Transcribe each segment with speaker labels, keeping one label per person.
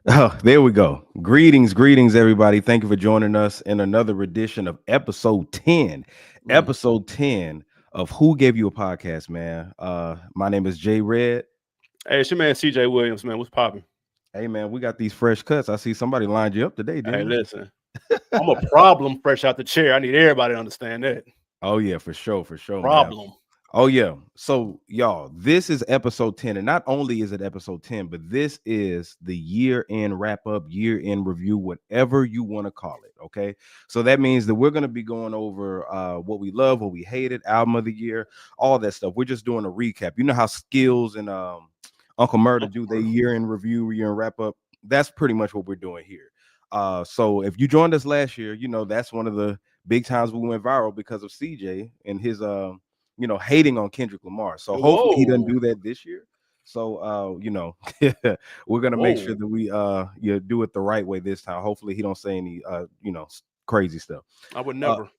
Speaker 1: Oh, there we go. Greetings, everybody. Thank you for joining us in another edition of episode 10.
Speaker 2: Mm.
Speaker 1: Episode 10 of Who Gave You a Podcast, man. My name is Jay Red.
Speaker 2: Hey, it's your man CJ Williams, man. What's popping?
Speaker 1: Hey man, we got these fresh cuts. I see somebody lined you up today,
Speaker 2: Hey,
Speaker 1: didn't
Speaker 2: listen, I'm a problem fresh out the chair. I need everybody to understand that.
Speaker 1: Oh yeah, for sure, man.
Speaker 2: Problem.
Speaker 1: Oh yeah. So y'all, this is episode 10, and not only is it episode 10, but this is the year-end wrap-up, year-end review, whatever you want to call it. Okay. So that means that we're gonna be going over what we love, what we hated, album of the year, all that stuff. We're just doing a recap. You know how Skills and Uncle Murder do their year-end review, year-end wrap-up. That's pretty much what we're doing here. So if you joined us last year, you know that's one of the big times we went viral because of CJ and his hating on Kendrick Lamar. So hopefully he doesn't
Speaker 2: Whoa,
Speaker 1: do that this year. So we're gonna make sure
Speaker 2: whoa.
Speaker 1: that we do it the right way this time. Hopefully he don't say any crazy stuff.
Speaker 2: I would
Speaker 1: Uh
Speaker 2: never.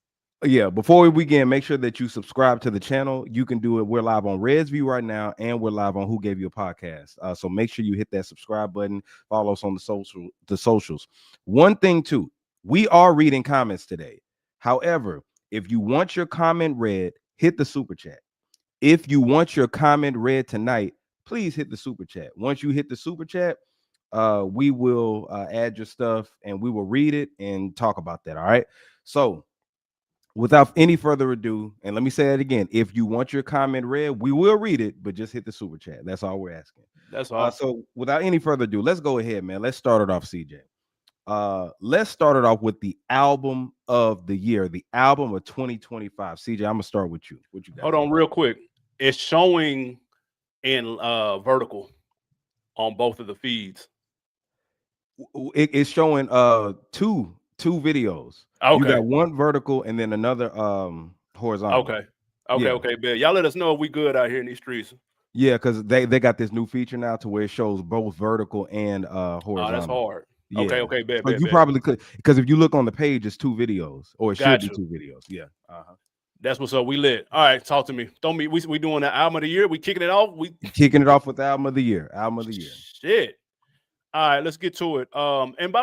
Speaker 1: yeah, before we begin, make sure that you subscribe to the channel. You can do it. We're live on Reds View right now, and we're live on Who Gave You a Podcast. So make sure you hit that subscribe button. Follow us on the socials. One thing too, we are reading comments today. However, if you want your comment read, hit the super chat. If you want your comment read tonight, please hit the super chat. Once you hit the super chat, we will add your stuff and we will read it and talk about that. All right. So without any further ado, and let me say that again, if you want your comment read, we will read it, but just hit the super chat. That's all we're asking.
Speaker 2: That's all.
Speaker 1: So without any further ado, let's go ahead, man. Let's start it off, CJ. Let's start it off with the album of the year, the album of 2025. CJ, I'm gonna start with you. What you got?
Speaker 2: Hold on, real quick. It's showing in vertical on both of the feeds.
Speaker 1: It's showing two videos. You
Speaker 2: Okay,
Speaker 1: got one vertical and then another horizontal.
Speaker 2: okay, okay,
Speaker 1: Yeah.
Speaker 2: okay. Bet. Y'all let us know if we good out here in these streets.
Speaker 1: Yeah, because they got this new feature now to where it shows both vertical and
Speaker 2: Oh, that's
Speaker 1: horizontal.
Speaker 2: hard. Okay,
Speaker 1: Yeah.
Speaker 2: okay. Bet,
Speaker 1: So
Speaker 2: bet,
Speaker 1: you
Speaker 2: bet.
Speaker 1: probably could, because if you look on the page, it's two videos, or it should
Speaker 2: Got
Speaker 1: be
Speaker 2: you.
Speaker 1: two videos. Yeah. Uh-huh.
Speaker 2: That's what's up. We lit. All right, talk to me. Don't me. We doing the album of the year. We kicking it off. We
Speaker 1: Kicking it off with the album of the year. Album of the year.
Speaker 2: shit. All right, let's get to it. And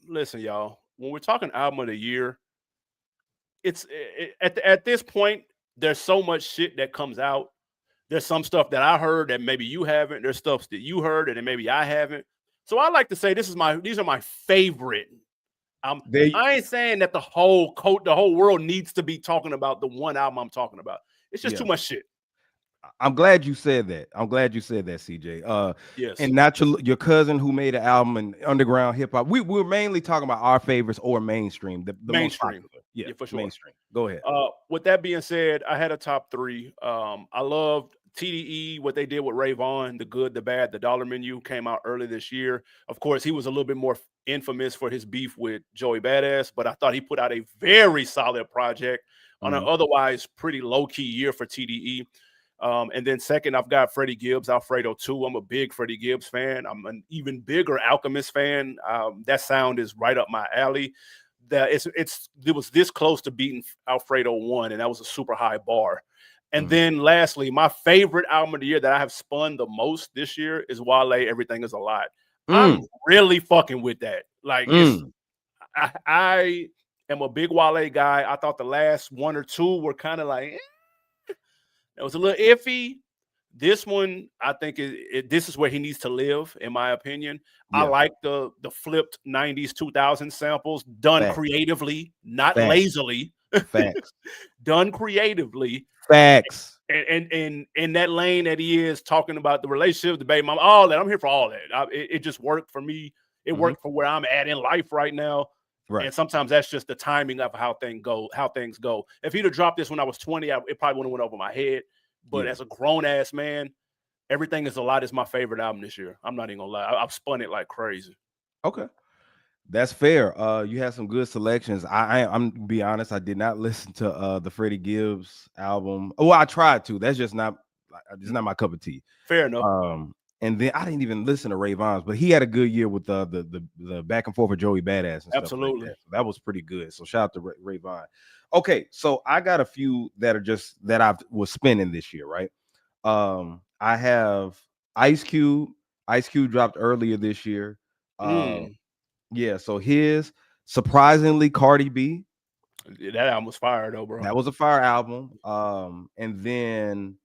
Speaker 2: listen, y'all. When we're talking album of the year, at this point, there's so much shit that comes out. There's some stuff that I heard that maybe you haven't. There's stuff that you heard and maybe I haven't. So I like to say these are my favorite.
Speaker 1: They
Speaker 2: I ain't saying that the whole world needs to be talking about the one album I'm talking about. It's just
Speaker 1: yeah.
Speaker 2: too much shit.
Speaker 1: I'm glad you said that. I'm glad you said that, CJ.
Speaker 2: Yes,
Speaker 1: And not your cousin who made an album in underground hip hop. We're mainly talking about our favorites or mainstream, the most
Speaker 2: mainstream.
Speaker 1: popular. Yeah,
Speaker 2: Yeah, for sure.
Speaker 1: mainstream. Go ahead.
Speaker 2: With that being said, I had a top three. I loved TDE, what they did with Ray Vaughn, The Good, the Bad, the Dollar Menu came out early this year. Of course, he was a little bit more infamous for his beef with Joey Badass, but I thought he put out a very solid project on an
Speaker 1: Mhm.
Speaker 2: otherwise pretty low-key year for TDE. And then second, I've got Freddie Gibbs, Alfredo 2. I'm a big Freddie Gibbs fan. I'm an even bigger Alchemist fan. That sound is right up my alley. That it was this close to beating Alfredo 1, and that was a super high bar. And
Speaker 1: Mhm.
Speaker 2: then lastly, my favorite album of the year that I have spun the most this year is Wale, Everything Is a Lot. I'm
Speaker 1: Mm,
Speaker 2: really fucking with that. Like
Speaker 1: mm.
Speaker 2: I am a big Wale guy. I thought the last one or two were kind of like it was a little iffy. This one, I think this is where he needs to live, in my opinion. I
Speaker 1: Yeah.
Speaker 2: like the flipped 90s 2000 samples done
Speaker 1: Facts.
Speaker 2: creatively, not
Speaker 1: Facts.
Speaker 2: lazily,
Speaker 1: Facts.
Speaker 2: done creatively.
Speaker 1: Facts.
Speaker 2: And in that lane that he is talking about the relationship, the baby mom, all that. I'm here for all that. It just worked for me. It
Speaker 1: Mhm.
Speaker 2: worked for where I'm at in life right now.
Speaker 1: Right.
Speaker 2: And sometimes that's just the timing of how things go. If he'd have dropped this when I was 20, it probably would have went over my head. But
Speaker 1: Yeah.
Speaker 2: as a grown ass man, Everything Is a Lot is my favorite album this year. I'm not even gonna lie. I've spun it like crazy.
Speaker 1: Okay. That's fair. You had some good selections. I'm gonna be honest. I did not listen to the Freddie Gibbs album. Oh, I tried to. That's just not. It's not my cup of tea.
Speaker 2: Fair enough.
Speaker 1: And then I didn't even listen to Ray Vons, but he had a good year with the back and forth with Joey Badass and stuff like
Speaker 2: Absolutely.
Speaker 1: that. So that was pretty good. So shout out to Ray Vaughn. Okay, so I got a few that are just that I was spinning this year, right? I have Ice Cube, Ice Cube dropped earlier this year.
Speaker 2: Mm.
Speaker 1: Yeah, so his surprisingly Cardi B.
Speaker 2: That album was fire though, bro.
Speaker 1: That was a fire album. And then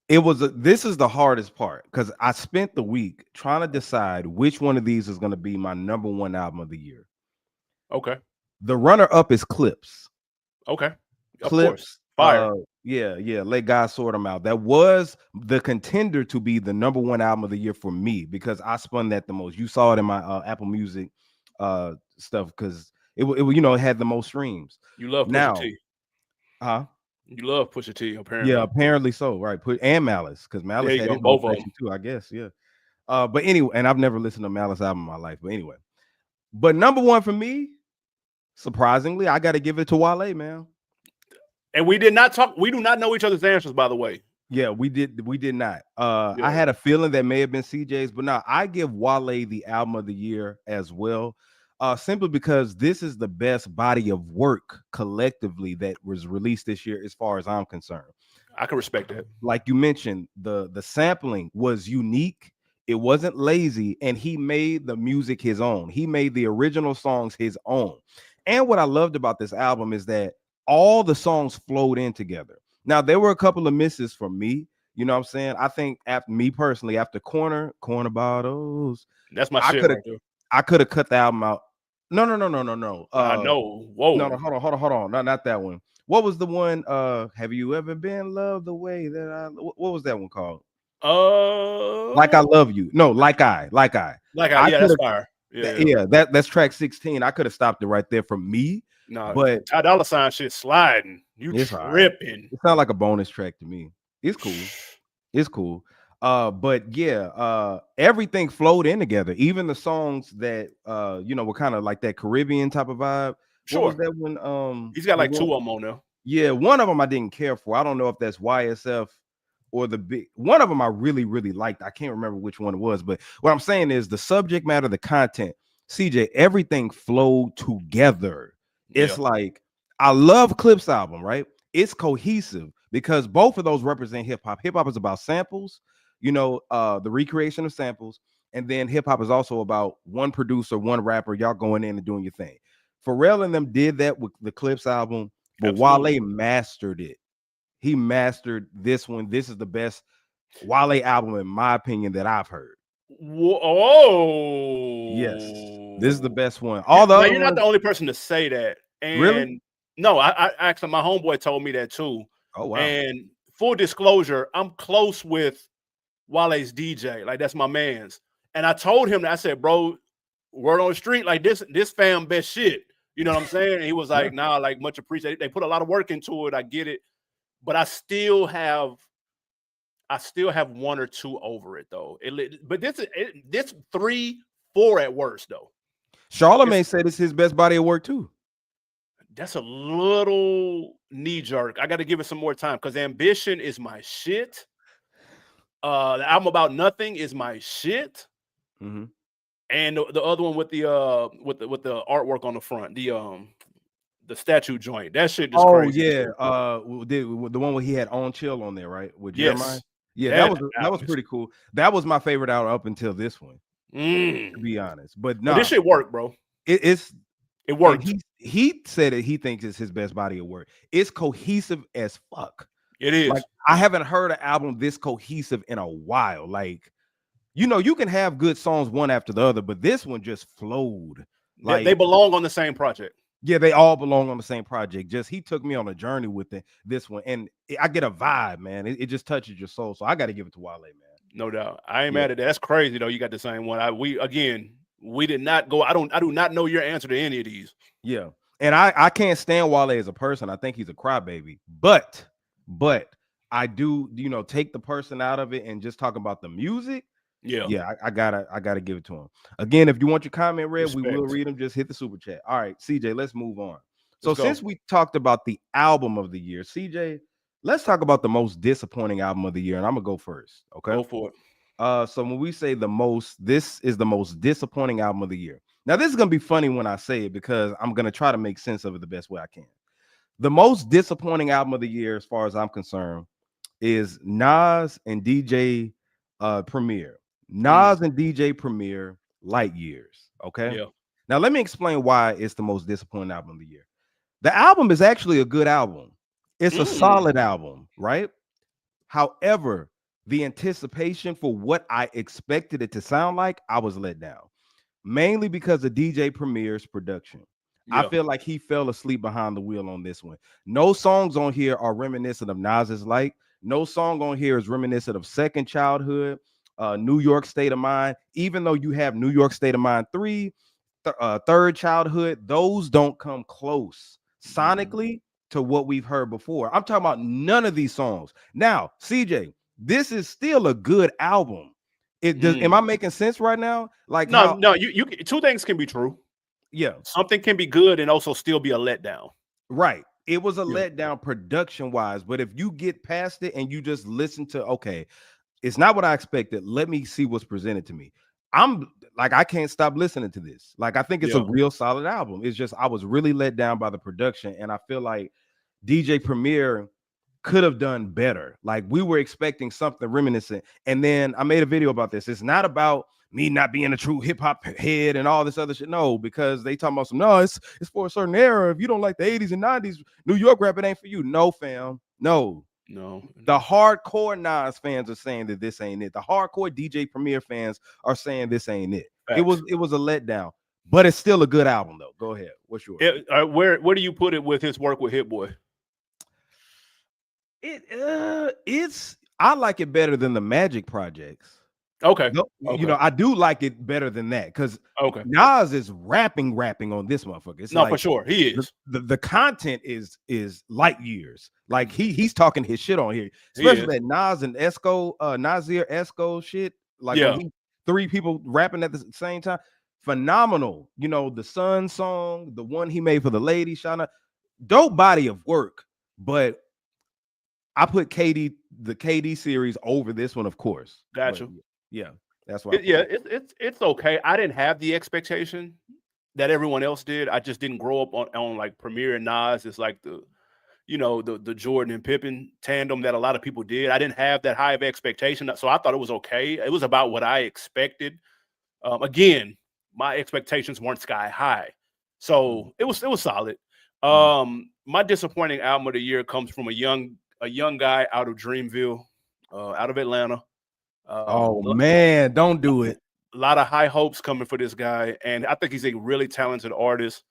Speaker 1: this is the hardest part because I spent the week trying to decide which one of these is going to be my number one album of the year.
Speaker 2: Okay.
Speaker 1: The runner up is Clips.
Speaker 2: Okay. Of course.
Speaker 1: Clips.
Speaker 2: Fire.
Speaker 1: Yeah. Let God sort them out. That was the contender to be the number one album of the year for me because I spun that the most. You saw it in my Apple Music stuff because it had the most streams.
Speaker 2: You love Pusha
Speaker 1: Now,
Speaker 2: T.
Speaker 1: huh?
Speaker 2: You love Pusha T, apparently.
Speaker 1: Yeah, apparently so. Right. And Malice because
Speaker 2: There
Speaker 1: Malice
Speaker 2: you
Speaker 1: had
Speaker 2: go.
Speaker 1: his own
Speaker 2: Both of them.
Speaker 1: section too. I guess. Yeah. But anyway, and I've never listened to Malice album in my life. But anyway, but number one for me, surprisingly, I got to give it to Wale, man.
Speaker 2: And we did not talk. We do not know each other's answers, by the way.
Speaker 1: Yeah, we did not.
Speaker 2: Yeah.
Speaker 1: I had a feeling that may have been CJ's, but no, I give Wale the album of the year as well. Simply because this is the best body of work collectively that was released this year, as far as I'm concerned.
Speaker 2: I can respect that.
Speaker 1: Like you mentioned, the sampling was unique. It wasn't lazy, and he made the music his own. He made the original songs his own. And what I loved about this album is that all the songs flowed in together. Now, there were a couple of misses for me. You know what I'm saying? I think after me personally, after corner bottles,
Speaker 2: That's my
Speaker 1: I
Speaker 2: shit
Speaker 1: could
Speaker 2: right there.
Speaker 1: I could have cut the album out. No.
Speaker 2: I know. Whoa.
Speaker 1: No, hold on. Not that one. What was the one? Have you ever been loved the way that I? What was that one called? Like I love you. No, like I.
Speaker 2: Yeah, that's fire.
Speaker 1: Yeah, that's track 16. I could have stopped it right there for me.
Speaker 2: No,
Speaker 1: but
Speaker 2: Ty Dolla $ign shit sliding. You tripping. Right.
Speaker 1: It sounds like a bonus track to me. It's cool. It's cool. But yeah, everything flowed in together. Even the songs that were kind of like that Caribbean type of vibe.
Speaker 2: Sure.
Speaker 1: What was that one?
Speaker 2: He's got like two of them on there.
Speaker 1: Yeah, one of them I didn't care for. I don't know if that's YSF or the big one of them I really, really liked. I can't remember which one it was, but what I'm saying is the subject matter, the content, CJ, everything flowed together. It's like I love Clips album, right? It's cohesive because both of those represent hip hop. Hip hop is about samples, the recreation of samples, and then hip hop is also about one producer, one rapper, y'all going in and doing your thing. Pharrell and them did that with the Clips album, but Wale mastered it. He mastered this one. This is the best Wale album, in my opinion, that I've heard.
Speaker 2: Oh,
Speaker 1: yes, this is the best one. Although
Speaker 2: you're not the only person to say that. And
Speaker 1: really?
Speaker 2: No, I actually my homeboy told me that too.
Speaker 1: Oh wow!
Speaker 2: And full disclosure, I'm close with Wale's DJ, like that's my man's. And I told him that I said, bro, word on the street, like this fam best shit. You know what I'm saying? And he was like, nah, like much appreciated. They put a lot of work into it. I get it, but I still have one or two over it though. But this 3, 4 at worst though.
Speaker 1: Charlamagne said it's his best body of work too.
Speaker 2: That's a little knee jerk. I got to give it some more time because Ambition is my shit. The album About Nothing is my shit.
Speaker 1: Mm-hmm.
Speaker 2: And the other one with the artwork on the front, the statue joint, that shit is crazy.
Speaker 1: Yeah, the one where he had On Chill on there, right? With Jeremiah.
Speaker 2: Yeah,
Speaker 1: that was pretty cool. That was my favorite album up until this one, to be honest. But no,
Speaker 2: this shit worked, bro.
Speaker 1: It
Speaker 2: worked.
Speaker 1: He said it. He thinks it's his best body of work. It's cohesive as fuck.
Speaker 2: It is.
Speaker 1: Like I haven't heard an album this cohesive in a while. Like, you can have good songs one after the other, but this one just flowed. Like
Speaker 2: they belong on the same project.
Speaker 1: Yeah, they all belong on the same project. Just he took me on a journey with this one, and I get a vibe, man. It just touches your soul. So I got to give it to Wale, man.
Speaker 2: No doubt. I ain't mad at that. That's crazy though. You got the same one. We did not go. I do not know your answer to any of these.
Speaker 1: Yeah, and I can't stand Wale as a person. I think he's a crybaby, but I do take the person out of it and just talk about the music. Yeah, I gotta give it to him. Again, if you want your comment read, we will read them. Just hit the super chat. All right, CJ, let's move on. So since we talked about the album of the year, CJ, let's talk about the most disappointing album of the year, and I'm gonna go first. Okay,
Speaker 2: go for it.
Speaker 1: So when we say this is the most disappointing album of the year. Now this is gonna be funny when I say it because I'm gonna try to make sense of it the best way I can. The most disappointing album of the year, as far as I'm concerned, is Nas and DJ Premier. Nas and DJ Premier, Light Years. Okay.
Speaker 2: Yeah.
Speaker 1: Now let me explain why it's the most disappointing album of the year. The album is actually a good album. It's a
Speaker 2: Mm.
Speaker 1: solid album, right? However, the anticipation for what I expected it to sound like, I was let down. Mainly because of DJ Premier's production. I
Speaker 2: Yeah.
Speaker 1: feel like he fell asleep behind the wheel on this one. No songs on here are reminiscent of Nas's Light. No song on here is reminiscent of Second Childhood, New York State of Mind. Even though you have New York State of Mind 3, Third Childhood, those don't come close sonically to what we've heard before. I'm talking about none of these songs. Now, CJ, this is still a good album. It does. Am I making sense right now? Like
Speaker 2: No,
Speaker 1: how?
Speaker 2: no, you two things can be true.
Speaker 1: Yeah,
Speaker 2: Something can be good and also still be a letdown.
Speaker 1: right. It was a
Speaker 2: Yeah.
Speaker 1: letdown production wise, but if you get past it and you just listen to, okay, it's not what I expected. Let me see what's presented to me. I'm like, I can't stop listening to this. Like, I think it's a
Speaker 2: Yeah.
Speaker 1: real solid album. It's just I was really let down by the production, and I feel like DJ Premier could have done better. Like, we were expecting something reminiscent. And then I made a video about this. It's not about me not being a true hip-hop head and all this other shit. No, because they talking about some, no, it's for a certain era. If you don't like the 80s and 90s, New York rap, it ain't for you. No, fam. No.
Speaker 2: No.
Speaker 1: The hardcore Nas fans are saying that this ain't it. The hardcore DJ Premier fans are saying this ain't it.
Speaker 2: Facts.
Speaker 1: It was a letdown, but it's still a good album though. Go ahead. What's yours?
Speaker 2: Where do you put it with his work with Hit Boy?
Speaker 1: It's I like it better than the Magic projects.
Speaker 2: Okay.
Speaker 1: No,
Speaker 2: Okay.
Speaker 1: you know, I do like it better than that because
Speaker 2: Okay.
Speaker 1: Nas is rapping on this motherfucker. It's
Speaker 2: No,
Speaker 1: like
Speaker 2: for sure. He is.
Speaker 1: the content is light years. Like he's talking his shit on here,
Speaker 2: He
Speaker 1: especially
Speaker 2: is.
Speaker 1: that Nas and Esco, Nasir Esco shit. Like
Speaker 2: Yeah.
Speaker 1: when three people rapping at the same time, phenomenal. You know, the Sun song, the one he made for the lady, Shauna, dope body of work. But I put the KD series over this one, of course.
Speaker 2: Gotcha.
Speaker 1: But, yeah, that's why.
Speaker 2: It's okay. I didn't have the expectation that everyone else did. I just didn't grow up on like Premier and Nas. It's like the Jordan and Pippen tandem that a lot of people did. I didn't have that high of expectation, so I thought it was okay. It was about what I expected. Again, my expectations weren't sky high, so it was solid. My disappointing album of the year comes from a young guy out of Dreamville, out of Atlanta.
Speaker 1: Oh man, don't do it.
Speaker 2: A lot of high hopes coming for this guy, and I think he's a really talented artist.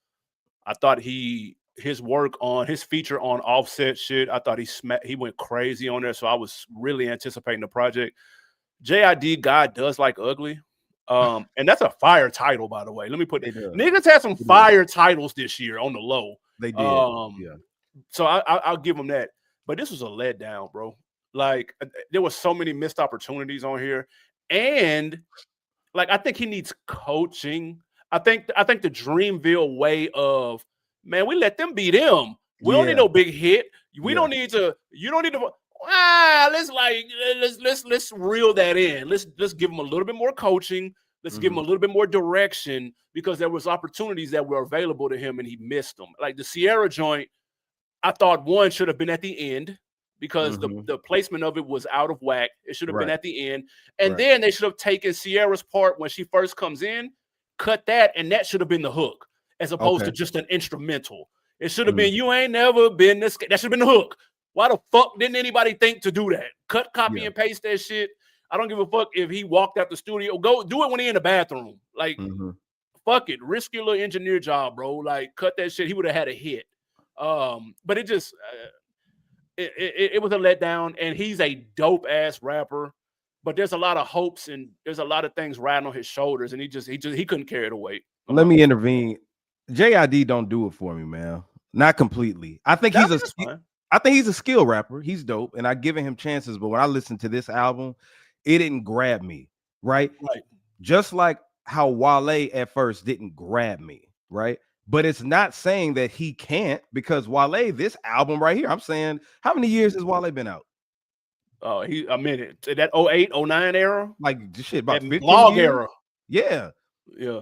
Speaker 2: I thought his work on his feature on Offset shit, I thought he went crazy on there, so I was really anticipating the project. JID, God Does Like Ugly, and that's a fire title, by the way. Let me put it. Niggas had some fire titles this year on the low.
Speaker 1: They did. Yeah.
Speaker 2: So I'll give them that, but this was a letdown, bro. Like there were so many missed opportunities on here, and like I think he needs coaching. I think the Dreamville way of, man, we let them be them. We don't need no big hit. We don't need to. You don't need to. Let's reel that in. Let's give them a little bit more coaching. Let's give him a little bit more direction, because there was opportunities that were available to him and he missed them. Like the Sierra joint, I thought one should have been at the end, because the placement of it was out of whack. It should have been at the end. And then they should have taken Sierra's part when she first comes in, cut that, and that should have been the hook, as opposed to just an instrumental. It should have been, you ain't never been this. That should have been the hook. Why the fuck didn't anybody think to do that? Cut, copy, and paste that shit. I don't give a fuck if he walked out the studio. Go do it when he in the bathroom. Like, fuck it. Risk your little engineer job, bro. Like, cut that shit. He would have had a hit. But it just... It was a letdown, and he's a dope ass rapper, but there's a lot of hopes and there's a lot of things riding on his shoulders, and he couldn't carry the weight.
Speaker 1: Let me intervene. JID don't do it for me, man. Not completely. I think he's a skill rapper. He's dope, and I've given him chances, but when I listened to this album, it didn't grab me, right? Just like how Wale at first didn't grab me, right? But it's not saying that he can't, because Wale, this album right here, I'm saying, how many years has Wale been out?
Speaker 2: A minute. That 08, 09 era?
Speaker 1: Like, shit, about 15
Speaker 2: blog
Speaker 1: years?
Speaker 2: era.
Speaker 1: Yeah.
Speaker 2: Yeah.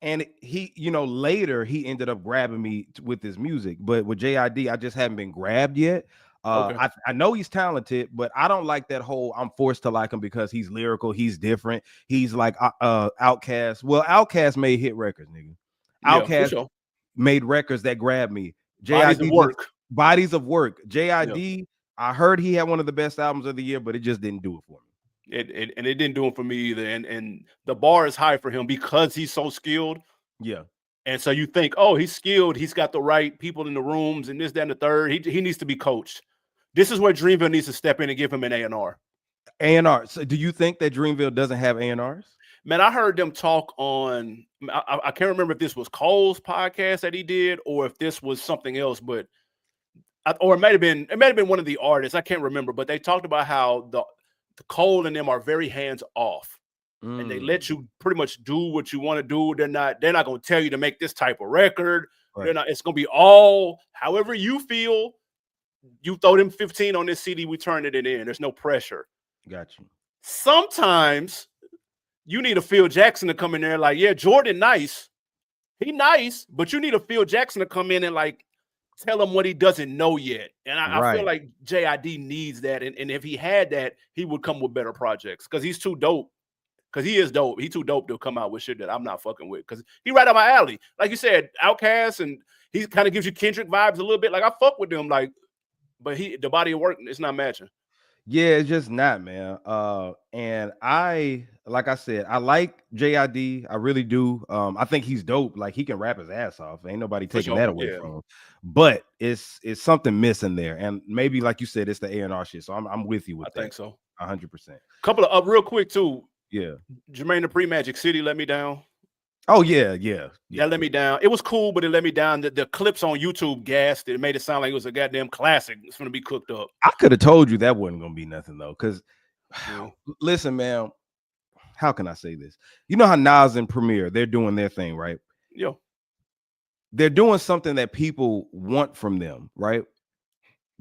Speaker 1: And he, later he ended up grabbing me with his music. But with JID, I just haven't been grabbed yet.
Speaker 2: Okay.
Speaker 1: I know he's talented, but I don't like that whole I'm forced to like him because he's lyrical, he's different, he's like Outkast. Well, Outkast made hit records, nigga.
Speaker 2: Yeah, for
Speaker 1: Outkast
Speaker 2: sure.
Speaker 1: made records that grabbed me.
Speaker 2: Bodies of
Speaker 1: JID just
Speaker 2: work.
Speaker 1: bodies of work.
Speaker 2: Yeah.
Speaker 1: JID, I heard he had one of the best albums of the year, but it just didn't do it for me.
Speaker 2: And it didn't do it for me either. And the bar is high for him because he's so skilled.
Speaker 1: Yeah.
Speaker 2: And so you think, oh, he's skilled. He's got the right people in the rooms and this, that, and the third. He needs to be coached. This is where Dreamville needs to step in and give him an A&R.
Speaker 1: A&R. So do you think that Dreamville doesn't have A&Rs?
Speaker 2: Man, I heard them talk on, I can't remember if this was Cole's podcast that he did or if this was something else, but or it might have been one of the artists. I can't remember, but they talked about how the Cole and them are very hands off. And they let you pretty much do what you want to do. They're not going to tell you to make this type of record.
Speaker 1: Right.
Speaker 2: It's going to be all however you feel. You throw them 15 on this CD, we turn it in. There's no pressure.
Speaker 1: Got you.
Speaker 2: Sometimes you need a Phil Jackson to come in there like, yeah, Jordan nice. He nice, but you need a Phil Jackson to come in and like tell him what he doesn't know yet. And I feel like JID needs that. And if he had that, he would come with better projects because he's too dope. Because he is dope. He too dope to come out with shit that I'm not fucking with. Because he right up my alley. Like you said, Outkast, and he kind of gives you Kendrick vibes a little bit. Like I fuck with them, like, but the body of work, it's not matching.
Speaker 1: Yeah, it's just not, man. And like I said, I like JID. I really do. I think he's dope. Like he can rap his ass off. Ain't nobody taking that away from him. But it's something missing there. And maybe, like you said, it's the A&R shit. So I'm with you with that.
Speaker 2: I think so.
Speaker 1: 100%.
Speaker 2: Couple of real quick too.
Speaker 1: Yeah.
Speaker 2: Jermaine Dupri, Magic City let me down.
Speaker 1: Oh yeah.
Speaker 2: That let me down. It was cool, but it let me down. The clips on YouTube gassed. It made it sound like it was a goddamn classic. It's gonna be cooked up.
Speaker 1: I could have told you that wasn't gonna be nothing though. Cause listen, man, how can I say this? You know how Nas and Premier, they're doing their thing, right?
Speaker 2: Yeah.
Speaker 1: They're doing something that people want from them, right?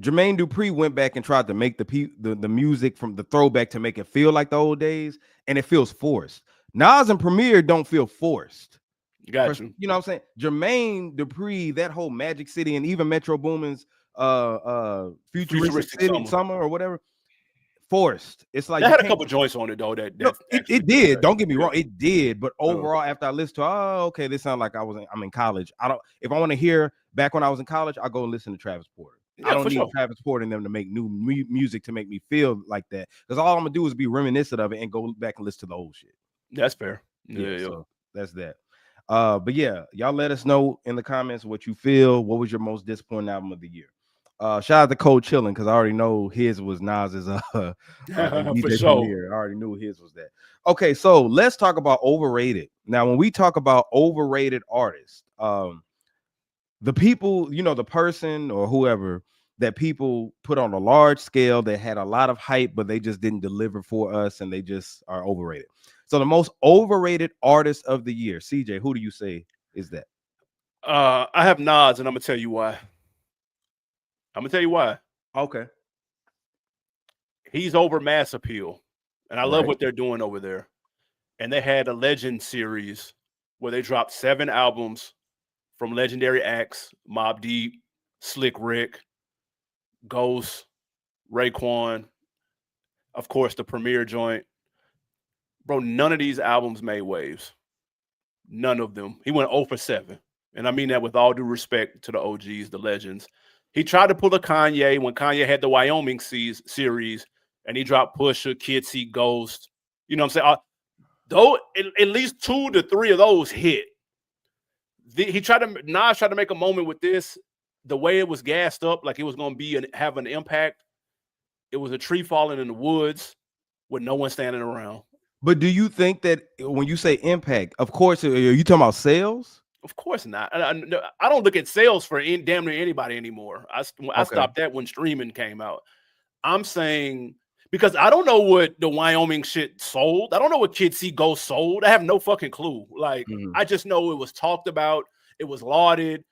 Speaker 1: Jermaine Dupri went back and tried to make the music from the throwback to make it feel like the old days, and it feels forced. Nas and Premier don't feel forced.
Speaker 2: Got you.
Speaker 1: You know what I'm saying? Jermaine Dupri, that whole Magic City, and even Metro Boomin's Futuristic City Summer or whatever, forced. It's like
Speaker 2: that had a couple joints on it though.
Speaker 1: It did. Don't get me wrong, it did. But overall, after I listened to, okay, this sounds like I'm in college. If I want to hear back when I was in college, I'll go and listen to Travis Porter. I don't need Travis Porter and them to make new music to make me feel like that. Because all I'm gonna do is be reminiscent of it and go back and listen to the old shit.
Speaker 2: That's fair. Yeah.
Speaker 1: So that's that. But yeah, y'all let us know in the comments what you feel. What was your most disappointing album of the year? Shout out to Cold Chillin' because I already know his was Nas's DJ
Speaker 2: For sure.
Speaker 1: Premier. I already knew his was that. Okay, so let's talk about overrated. Now, when we talk about overrated artists, the people, the person or whoever that people put on a large scale that had a lot of hype, but they just didn't deliver for us and they just are overrated. So the most overrated artist of the year, CJ, who do you say is that?
Speaker 2: I have Nas, and I'm gonna tell you why. Okay. He's over mass appeal, and I love what they're doing over there. And they had a Legend series where they dropped 7 albums from legendary acts: Mobb Deep, Slick Rick, Ghost, Raekwon, of course, the Premier joint. Bro, none of these albums made waves. None of them. He went 0 for 7. And I mean that with all due respect to the OGs, the legends. He tried to pull a Kanye when Kanye had the Wyoming series, and he dropped Pusha, Kid See Ghost. You know what I'm saying? Though at least 2 to 3 of those hit. Nas tried to make a moment with this. The way it was gassed up, like it was going to have an impact. It was a tree falling in the woods with no one standing around.
Speaker 1: But do you think that when you say impact, of course, are you talking about sales?
Speaker 2: Of course not. I don't look at sales for damn near anybody anymore. I stopped that when streaming came out. I'm saying because I don't know what the Wyoming shit sold. I don't know what Kid See Ghost sold. I have no fucking clue. Like I just know it was talked about. It was lauded.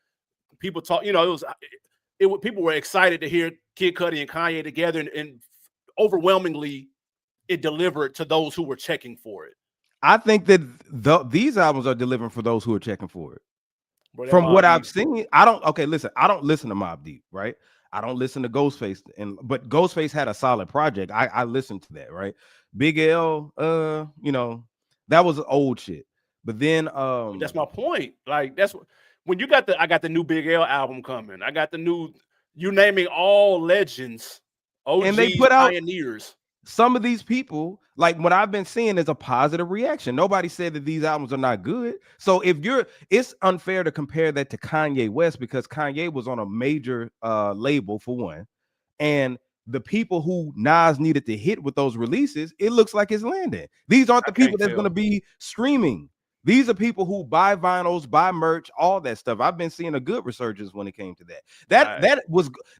Speaker 2: People talk. People were excited to hear Kid Cudi and Kanye together, and overwhelmingly, it delivered to those who were checking for it.
Speaker 1: I think that these albums are delivering for those who are checking for it. From what I've seen, I don't listen to Mobb Deep, right? I don't listen to Ghostface, but Ghostface had a solid project. I listened to that, right? Big L, that was old shit. But then
Speaker 2: That's my point. Like that's when you got I got the new Big L album coming. I got the new, you naming all legends,
Speaker 1: and they
Speaker 2: OGs,
Speaker 1: put out
Speaker 2: pioneers.
Speaker 1: some of these people, like what I've been seeing is a positive reaction. Nobody said that these albums are not good. So it's unfair to compare that to Kanye West because Kanye was on a major label for one, and the people who Nas needed to hit with those releases, it looks like it's landing. These aren't the people that's going to be streaming. These are people who buy vinyls, buy merch, all that stuff. I've been seeing a good resurgence when it came to that.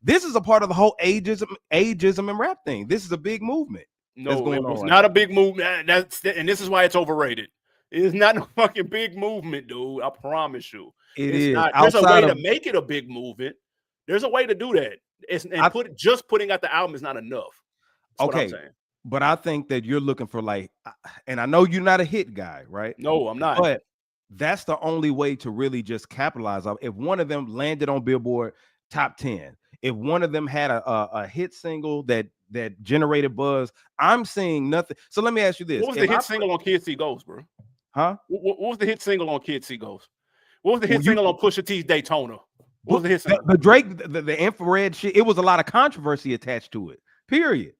Speaker 1: This is a part of the whole ageism and rap thing. This is a big movement.
Speaker 2: No, it was not a big movement. And this is why it's overrated. It is not a fucking big movement, dude. I promise you. It's not. There's a way to make it a big movement. There's a way to do that. Just putting out the album is not enough. That's what I'm saying.
Speaker 1: But I think that you're looking for and I know you're not a hit guy, right?
Speaker 2: No, I'm not.
Speaker 1: But that's the only way to really just capitalize on. If one of them landed on Billboard top 10, if one of them had a hit single that generated buzz, I'm seeing nothing. So let me ask you this:
Speaker 2: what was the hit single on Kids See Ghost, bro?
Speaker 1: Huh?
Speaker 2: What was the hit single on Kids See Ghost? What was the hit single on Pusha T's Daytona? What was the hit single?
Speaker 1: The Drake, the infrared shit. It was a lot of controversy attached to it. Period.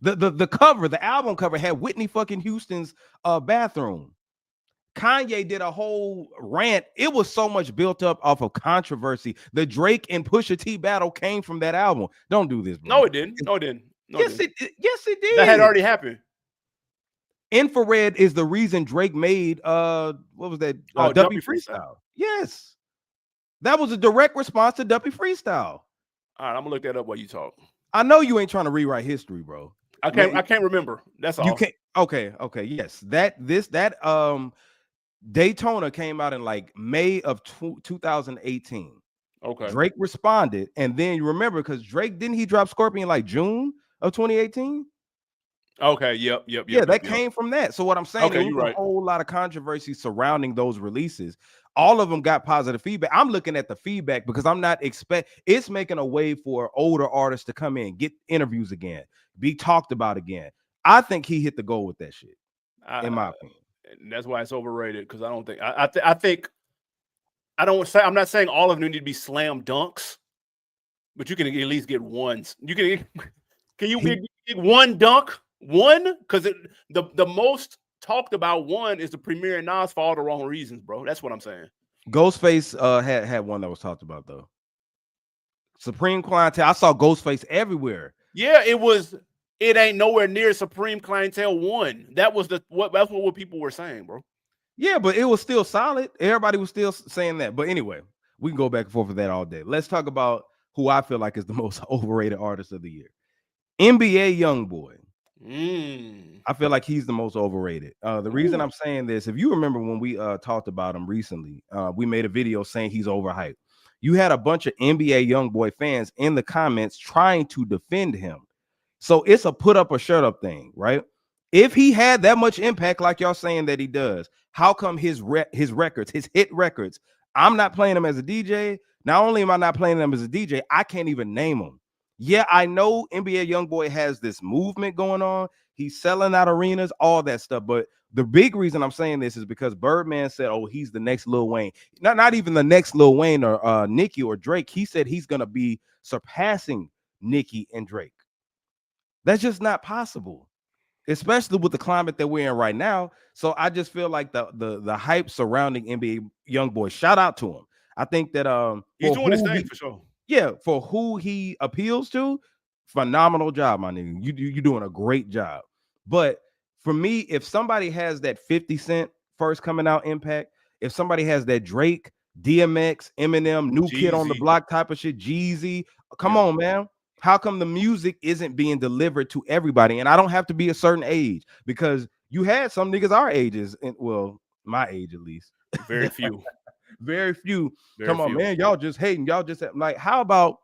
Speaker 1: The cover, the album cover had Whitney fucking Houston's bathroom. Kanye did a whole rant. It was so much built up off of controversy. The Drake and Pusha T battle came from that album. Don't do this, bro.
Speaker 2: No, it didn't. No, it didn't.
Speaker 1: Yes, it did.
Speaker 2: That had already happened.
Speaker 1: Infrared is the reason Drake made what was that? Duppy Freestyle. Yes. That was a direct response to Duppy Freestyle.
Speaker 2: All right, I'm gonna look that up while you talk.
Speaker 1: I know you ain't trying to rewrite history, bro.
Speaker 2: I can't remember. That's all.
Speaker 1: You can't. Okay. Yes. That Daytona came out in like May of 2018.
Speaker 2: Okay.
Speaker 1: Drake responded, and then you remember because Drake didn't he drop Scorpion like June of 2018?
Speaker 2: Okay. Yep.
Speaker 1: Yeah, that came from that. So what I'm saying,
Speaker 2: okay,
Speaker 1: there was a whole lot of controversy surrounding those releases. All of them got positive feedback. I'm looking at the feedback because I'm not it's making a way for older artists to come in, get interviews again, be talked about again. I think he hit the goal with that shit, in my opinion.
Speaker 2: And that's why it's overrated because I don't think I think I'm not saying all of them need to be slam dunks, but you can at least get ones. Can you get one dunk? One? Because the most talked about one is the Premier and Nas for all the wrong reasons, bro. That's what I'm saying.
Speaker 1: Ghostface had one that was talked about though. Supreme Clientele. I saw Ghostface everywhere.
Speaker 2: Yeah, it ain't nowhere near Supreme Clientele 1. That's what people were saying, bro.
Speaker 1: Yeah, but it was still solid. Everybody was still saying that. But anyway, we can go back and forth with that all day. Let's talk about who I feel like is the most overrated artist of the year. NBA YoungBoy. I feel like he's the most overrated. The reason I'm saying this, if you remember when we talked about him recently, we made a video saying he's overhyped. You had a bunch of NBA YoungBoy fans in the comments trying to defend him. So it's a put up or shut up thing, right? If he had that much impact like y'all saying that he does, how come his records, his hit records, I'm not playing them as a DJ. Not only am I not playing them as a DJ, I can't even name them. Yeah, I know NBA YoungBoy has this movement going on. He's selling out arenas, all that stuff. But the big reason I'm saying this is because Birdman said, oh, he's the next Lil Wayne. Not even the next Lil Wayne or Nicki or Drake. He said he's going to be surpassing Nicki and Drake. That's just not possible, especially with the climate that we're in right now. So I just feel like the hype surrounding NBA YoungBoy, shout out to him. I think that
Speaker 2: he's doing his thing for sure.
Speaker 1: Yeah, for who he appeals to, phenomenal job, my nigga. You're doing a great job. But for me, if somebody has that 50 Cent first coming out impact, if somebody has that Drake, DMX, Eminem, New Kid on the Block type of shit, Jeezy, come on, man. How come the music isn't being delivered to everybody? And I don't have to be a certain age because you had some niggas our ages, and well, my age at least.
Speaker 2: Very few.
Speaker 1: Very few. Come on, man. Y'all just hating. Y'all just like, how about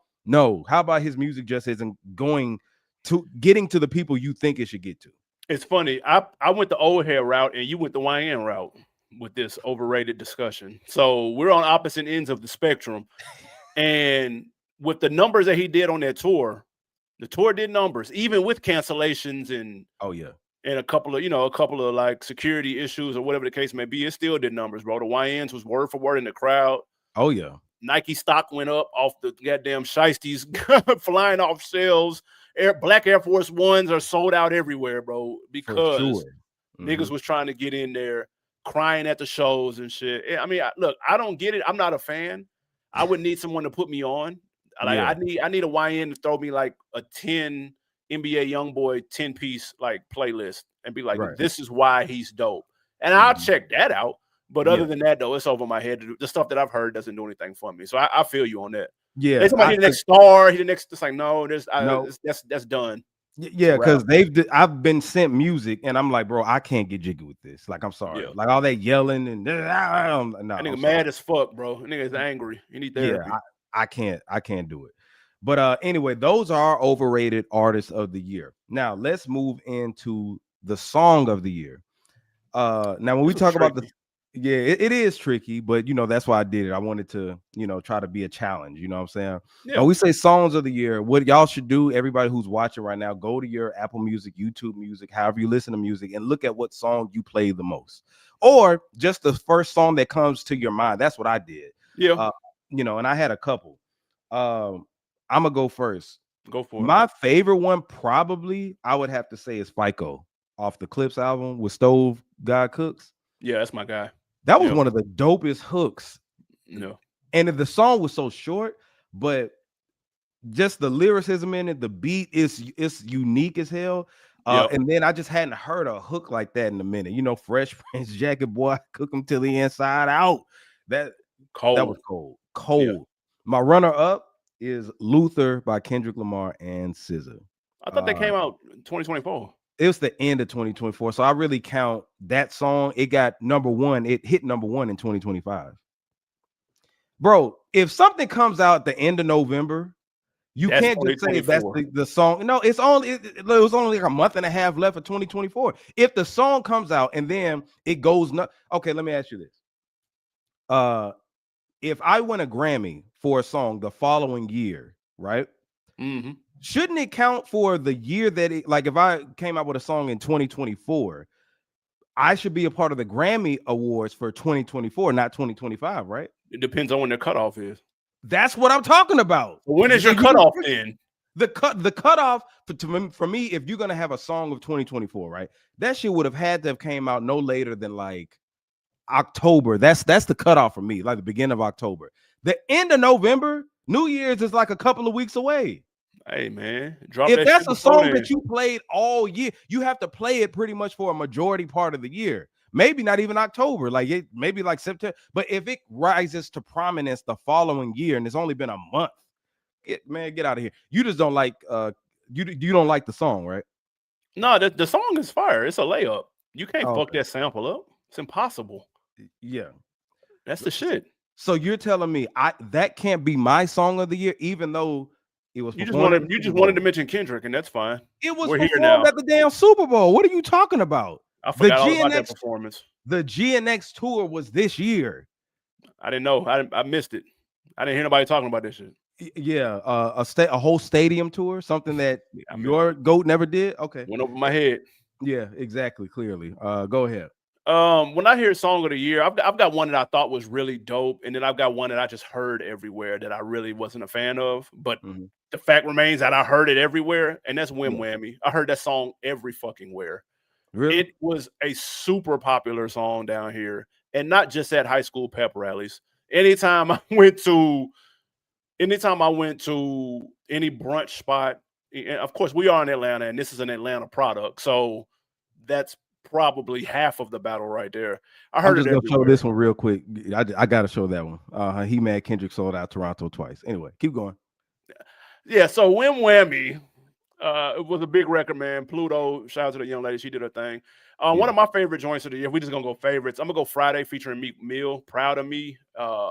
Speaker 1: his music just isn't getting to the people you think it should get to?
Speaker 2: It's funny. I went the old hair route and you went the YN route with this overrated discussion. So we're on opposite ends of the spectrum. And with the numbers that he did on that tour, the tour did numbers, even with cancellations and and a couple of like security issues or whatever the case may be. It still did numbers, bro. The YNs was word for word in the crowd.
Speaker 1: Oh yeah.
Speaker 2: Nike stock went up off the goddamn shiesties flying off shelves. Black Air Force Ones are sold out everywhere, bro, because niggas was trying to get in there, crying at the shows and shit. I mean, look, I don't get it. I'm not a fan. I would need someone to put me on. Like I need a YN to throw me like a 10 NBA YoungBoy 10-piece like playlist and be like, this is why he's dope. And I'll check that out. But other than that, though, it's over my head. The stuff that I've heard doesn't do anything for me. So I feel you on that.
Speaker 1: Yeah.
Speaker 2: They somebody the next star, he the next. It's like, no, that's done.
Speaker 1: Yeah, because I've been sent music and I'm like, bro, I can't get jiggy with this. Like, I'm sorry. Yeah. Like all that yelling and
Speaker 2: that nigga mad as fuck, bro. That nigga is angry. You need therapy.
Speaker 1: Yeah, I can't do it. But anyway, those are overrated artists of the year. Now let's move into the song of the year. Now when we talk about it is tricky, but that's why I did it. I wanted to, try to be a challenge. You know what I'm saying? Yeah. When we say songs of the year, what y'all should do, everybody who's watching right now, go to your Apple Music, YouTube Music, however you listen to music, and look at what song you play the most, or just the first song that comes to your mind. That's what I did.
Speaker 2: Yeah.
Speaker 1: And I had a couple. I'm gonna go first.
Speaker 2: Go for it.
Speaker 1: My favorite one, probably, I would have to say, is FICO off the Clips album with Stove God Cooks.
Speaker 2: Yeah, that's my guy.
Speaker 1: That was one of the dopest hooks.
Speaker 2: No.
Speaker 1: And the song was so short, but just the lyricism in it, the beat is unique as hell. And then I just hadn't heard a hook like that in a minute. Fresh Prince Jacket Boy, cook him till the inside out. That was cold. Yeah. My runner up is Luther by Kendrick Lamar and SZA.
Speaker 2: I thought that came out in 2024.
Speaker 1: It was the end of 2024. So I really count that song. It got number one. It hit number one in 2025. Bro, if something comes out at the end of November, you can't just say that's the song. No, it was only like a month and a half left of 2024. If the song comes out and then it goes okay, let me ask you this. If I win a Grammy for a song the following year, right?
Speaker 2: Mm-hmm.
Speaker 1: Shouldn't it count for the year that if I came out with a song in 2024, I should be a part of the Grammy Awards for 2024, not 2025, right?
Speaker 2: It depends on when the cutoff is.
Speaker 1: That's what I'm talking about.
Speaker 2: When is your cutoff then?
Speaker 1: The cutoff for me, if you're gonna have a song of 2024, right? That shit would have had to have came out no later than like October. That's the cutoff for me, like the beginning of October. The end of November, New Year's is like a couple of weeks away.
Speaker 2: Hey man,
Speaker 1: if that's a song that you played all year, you have to play it pretty much for a majority part of the year. Maybe not even October, maybe like September. But if it rises to prominence the following year and it's only been a month, get out of here. You just don't like you don't like the song, right?
Speaker 2: No, the song is fire. It's a layup. You can't fuck that sample up. It's impossible.
Speaker 1: Yeah,
Speaker 2: that's the shit.
Speaker 1: So you're telling me that can't be my song of the year, even though it was.
Speaker 2: You just wanted to mention Kendrick, and that's fine.
Speaker 1: It was performed at the damn Super Bowl. What are you talking about?
Speaker 2: I forgot all about that performance.
Speaker 1: The GNX tour was this year.
Speaker 2: I didn't know. I missed it. I didn't hear nobody talking about this shit.
Speaker 1: Yeah, a whole stadium tour, something that your GOAT never did. Okay,
Speaker 2: went over my head.
Speaker 1: Yeah, exactly. Clearly, go ahead.
Speaker 2: When I hear song of the year, I've got one that I thought was really dope, and then I've got one that I just heard everywhere that I really wasn't a fan of. But the fact remains that I heard it everywhere, and that's Wham Whammy. I heard that song every fucking where.
Speaker 1: Really?
Speaker 2: It was a super popular song down here, and not just at high school pep rallies. Anytime I went to any brunch spot, and of course we are in Atlanta, and this is an Atlanta product, so that's probably half of the battle right there. I heard
Speaker 1: I'm just gonna show this one real quick. I gotta show that one. He mad Kendrick sold out Toronto twice. Anyway, keep going.
Speaker 2: Yeah, so Wham Whammy it was a big record, man. Pluto, shout out to the young lady, she did her thing. One of my favorite joints of the year, we just gonna go favorites. I'm gonna go Friday featuring Meek Mill, Proud of Me.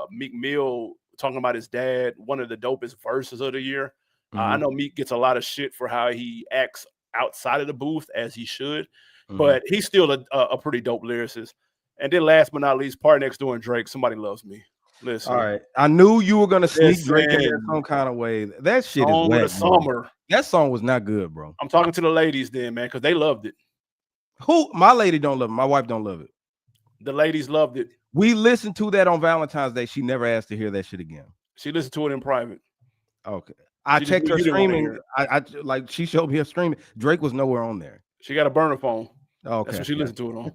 Speaker 2: Meek Mill talking about his dad, one of the dopest verses of the year. I know Meek gets a lot of shit for how he acts outside of the booth, as he should. But he's still a pretty dope lyricist. And then last but not least, Part Next Door and Drake, Somebody Loves Me. Listen.
Speaker 1: All right. I knew you were gonna sneak Drake in there
Speaker 2: Listen.
Speaker 1: some kind of way. That shit is
Speaker 2: Song of
Speaker 1: whack,
Speaker 2: the
Speaker 1: bro.
Speaker 2: summer.
Speaker 1: That song was not good, bro.
Speaker 2: I'm talking to the ladies then, man, because they loved it.
Speaker 1: Who? My lady don't love it. My wife don't love it.
Speaker 2: The ladies loved it.
Speaker 1: We listened to that on Valentine's Day. She never asked to hear that shit again.
Speaker 2: She listened to it in private.
Speaker 1: Okay. I
Speaker 2: She just
Speaker 1: checked
Speaker 2: knew
Speaker 1: her
Speaker 2: you didn't wanna
Speaker 1: streaming.
Speaker 2: hear it.
Speaker 1: I like she showed me her streaming. Drake was nowhere on there.
Speaker 2: She got a burner phone.
Speaker 1: Okay.
Speaker 2: That's what she listened to it
Speaker 1: on.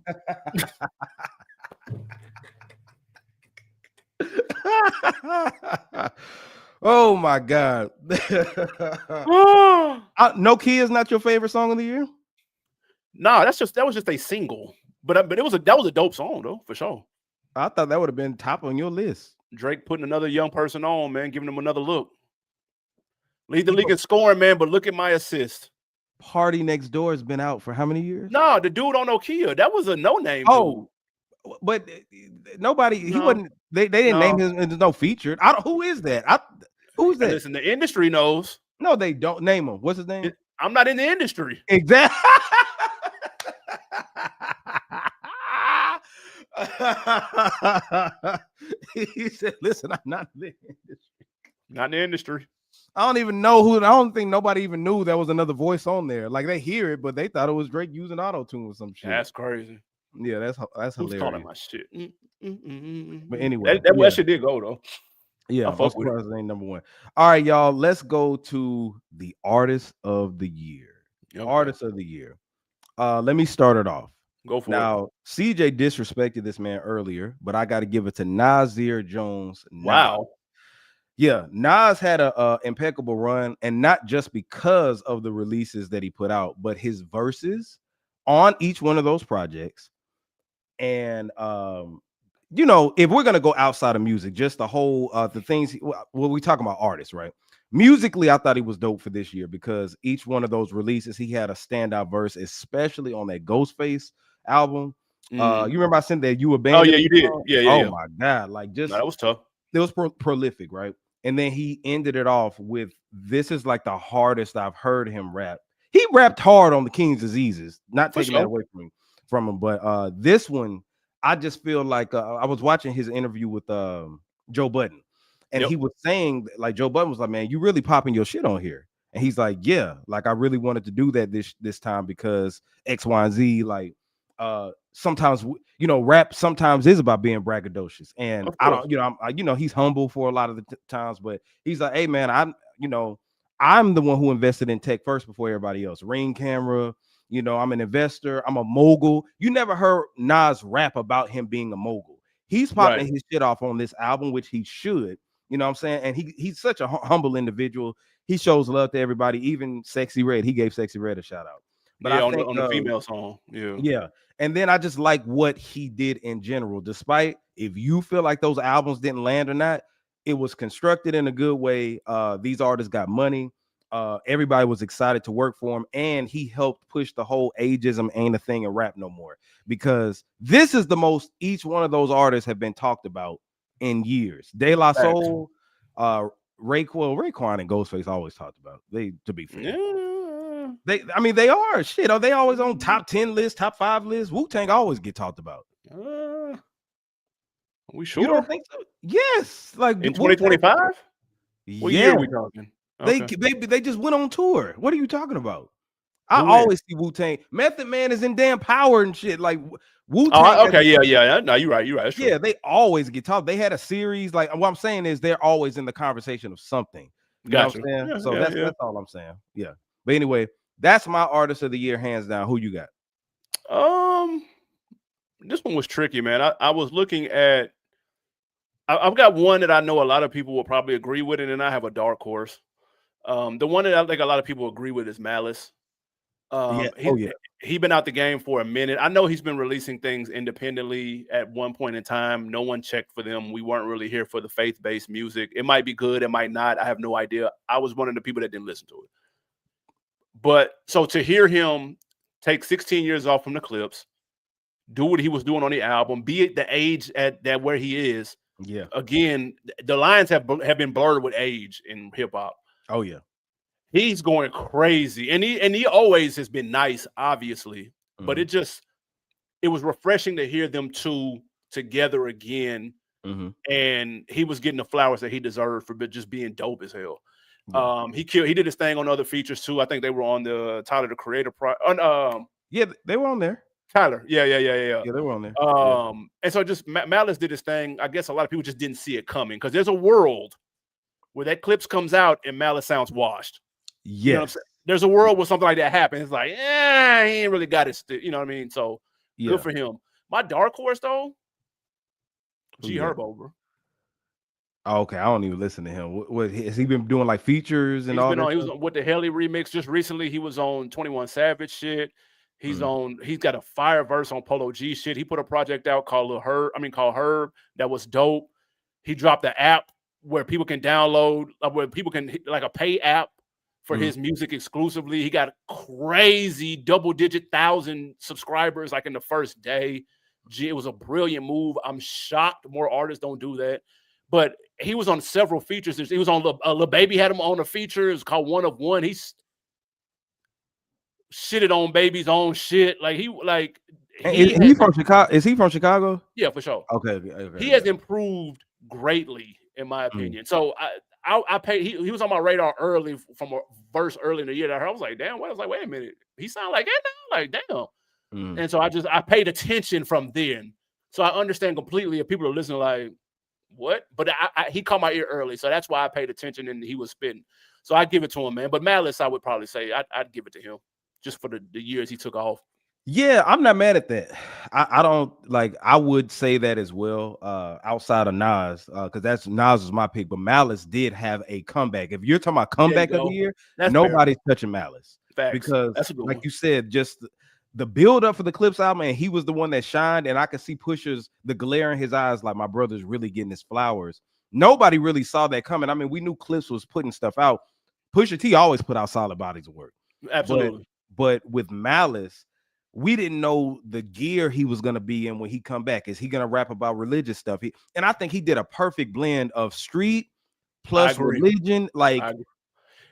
Speaker 1: Oh my God. No Key is not your favorite song of the year?
Speaker 2: Nah, that was just a single. But that was a dope song though, for sure.
Speaker 1: I thought that would have been top on your list.
Speaker 2: Drake putting another young person on, man, giving them another look. Lead the league in scoring, man, but look at my assist.
Speaker 1: Party Next Door has been out for how many years?
Speaker 2: No, the dude on Nokia, that was a no-name
Speaker 1: dude. But nobody, he wasn't, they didn't name him, there's no featured. Who is that? Who is that?
Speaker 2: Listen, the industry knows.
Speaker 1: No, they don't name him. What's his name?
Speaker 2: I'm not in the industry.
Speaker 1: Exactly. He said, listen, I'm not in the industry.
Speaker 2: Not in the industry.
Speaker 1: I don't even know who. I don't think nobody even knew there was another voice on there. Like they hear it, but they thought it was Drake using auto-tune or some shit.
Speaker 2: That's crazy.
Speaker 1: Yeah, that's
Speaker 2: Who's
Speaker 1: hilarious.
Speaker 2: calling my shit?
Speaker 1: But anyway,
Speaker 2: that shit did go though.
Speaker 1: Yeah, I'm surprised it ain't number one. All right, y'all. Let's go to the artist of the year. Okay. Artist of the year. Let me start it off.
Speaker 2: Go for it.
Speaker 1: Now, CJ disrespected this man earlier, but I got to give it to Nasir Jones.
Speaker 2: Wow.
Speaker 1: Yeah, Nas had a impeccable run, and not just because of the releases that he put out, but his verses on each one of those projects. And you know, if we're gonna go outside of music, just the whole the things. Well, we talking about artists, right? Musically, I thought he was dope for this year because each one of those releases, he had a standout verse, especially on that Ghostface album. You remember I sent that You Abandoned?
Speaker 2: Oh yeah, you did. Yeah.
Speaker 1: Oh my God, like just
Speaker 2: that was tough.
Speaker 1: It was prolific, right? And then he ended it off with, this is like the hardest I've heard him rap. He rapped hard on the King's Diseases, not taking that away from him. But this one, I just feel like I was watching his interview with Joe Budden, and he was saying, like, Joe Budden was like, man, you really popping your shit on here. And he's like, yeah, like I really wanted to do that this time because X, Y, and Z, like sometimes, you know, rap sometimes is about being braggadocious, and I don't, you know, he's humble for a lot of the times, but he's like, hey man, I'm the one who invested in tech first before everybody else. Ring camera, you know, I'm an investor, I'm a mogul. You never heard Nas rap about him being a mogul. He's popping his shit off on this album, which he should, you know what I'm saying? And he's such a humble individual. He shows love to everybody, even Sexy Red. He gave Sexy Red a shout out. But
Speaker 2: yeah,
Speaker 1: I think,
Speaker 2: on the female song.
Speaker 1: Yeah. And then I just like what he did in general, despite if you feel like those albums didn't land or not, it was constructed in a good way. These artists got money. Everybody was excited to work for him, and he helped push the whole ageism ain't a thing in rap no more, because this is the most each one of those artists have been talked about in years. De La Soul, Raekwon and Ghostface always talked about. They, to be fair. They are shit. Are they always on top 10 lists, top 5 lists? Wu-Tang always get talked about.
Speaker 2: Are we sure?
Speaker 1: You don't think so? Yes. Like
Speaker 2: in 2025? What year are we talking?
Speaker 1: Okay. They just went on tour. What are you talking about? I always see Wu-Tang. Method Man is in damn Power and shit. Like Wu-Tang.
Speaker 2: Oh, okay, yeah. No, you're right. That's true.
Speaker 1: Yeah, they always get talked. They had a series. Like what I'm saying is they're always in the conversation of something. You know what I'm saying?
Speaker 2: Yeah,
Speaker 1: so that's all I'm saying. Yeah. But anyway, that's my artist of the year, hands down. Who you got?
Speaker 2: This one was tricky, man. I was looking at. I've got one that I know a lot of people will probably agree with, and then I have a dark horse. The one that I think a lot of people agree with is Malice. He's been out the game for a minute. I know he's been releasing things independently at one point in time. No one checked for them. We weren't really here for the faith-based music. It might be good, it might not. I have no idea. I was one of the people that didn't listen to it. But so to hear him take 16 years off from the Clips, do what he was doing on the album, be at the age at that where he is.
Speaker 1: Yeah.
Speaker 2: Again, the lines have been blurred with age in hip hop.
Speaker 1: Oh yeah.
Speaker 2: He's going crazy, and he always has been nice, obviously. But it was refreshing to hear them two together again
Speaker 1: Mm-hmm.
Speaker 2: and he was getting the flowers that he deserved for just being dope as hell.
Speaker 1: Yeah.
Speaker 2: He did his thing on other features too. I think they were on the Tyler the Creator
Speaker 1: Yeah, they were on there.
Speaker 2: Tyler. Yeah.
Speaker 1: Yeah, they were on there. Yeah.
Speaker 2: And so just Malice did his thing. I guess a lot of people just didn't see it coming because there's a world where that clips comes out and Malice sounds washed. You know what I'm
Speaker 1: Yes.
Speaker 2: saying? There's a world where something like that happens. It's like, he ain't really got it. You know what I mean? So
Speaker 1: Yeah.
Speaker 2: good for him. My dark horse though,
Speaker 1: Who
Speaker 2: G
Speaker 1: you got?
Speaker 2: Herbo, bro.
Speaker 1: Oh, okay, I don't even listen to him. What has he been doing, like features and all that
Speaker 2: He was
Speaker 1: stuff?
Speaker 2: on with the Helly remix just recently. He was on 21 Savage shit. He's
Speaker 1: Mm.
Speaker 2: got a fire verse on Polo G shit. He put a project out called Herb that was dope. He dropped the app where people can download, where people can like a pay app for
Speaker 1: Mhm.
Speaker 2: his music exclusively. He got crazy double-digit thousand subscribers like in the first day. It was a brilliant move. I'm shocked more artists don't do that. But he was on several features. He was on Lil Baby had him on a feature. It's called One of One. He's shitted on Baby's own shit. Like he
Speaker 1: Is he
Speaker 2: has
Speaker 1: from Chicago? Is he from Chicago?
Speaker 2: yeah, for sure.
Speaker 1: Okay, okay,
Speaker 2: He
Speaker 1: yeah.
Speaker 2: has improved greatly, in my
Speaker 1: Mm.
Speaker 2: opinion. So I paid. He was on my radar early from a verse early in the year that I was like, damn. I was like, wait a minute. He sound like that now? Like, damn.
Speaker 1: Mm.
Speaker 2: And so I paid attention from then. So I understand completely if people are listening like, what? But he caught my ear early, so that's why I paid attention and he was spitting. So I give it to him, man. But Malice, I would probably say I'd give it to him just for the years he took off.
Speaker 1: Yeah, I'm not mad at that. I don't like. I would say that as well. Outside of Nas, because Nas was my pick, but Malice did have a comeback. If you're talking about
Speaker 2: There you
Speaker 1: comeback of the
Speaker 2: go.
Speaker 1: year,
Speaker 2: That's fair.
Speaker 1: nobody's touching Malice
Speaker 2: Facts.
Speaker 1: because,
Speaker 2: That's a good
Speaker 1: like
Speaker 2: one.
Speaker 1: you said, just the build up for the Clips album, and he was the one that shined. And I could see Pusha's the glare in his eyes, like my brother's really getting his flowers. Nobody really saw that coming. I mean, we knew Clips was putting stuff out. Pusha T always put out solid bodies of work,
Speaker 2: Absolutely.
Speaker 1: but with Malice, we didn't know the gear he was going to be in when he come back. Is he going to rap about religious stuff? And I think he did a perfect blend of street plus religion. Like,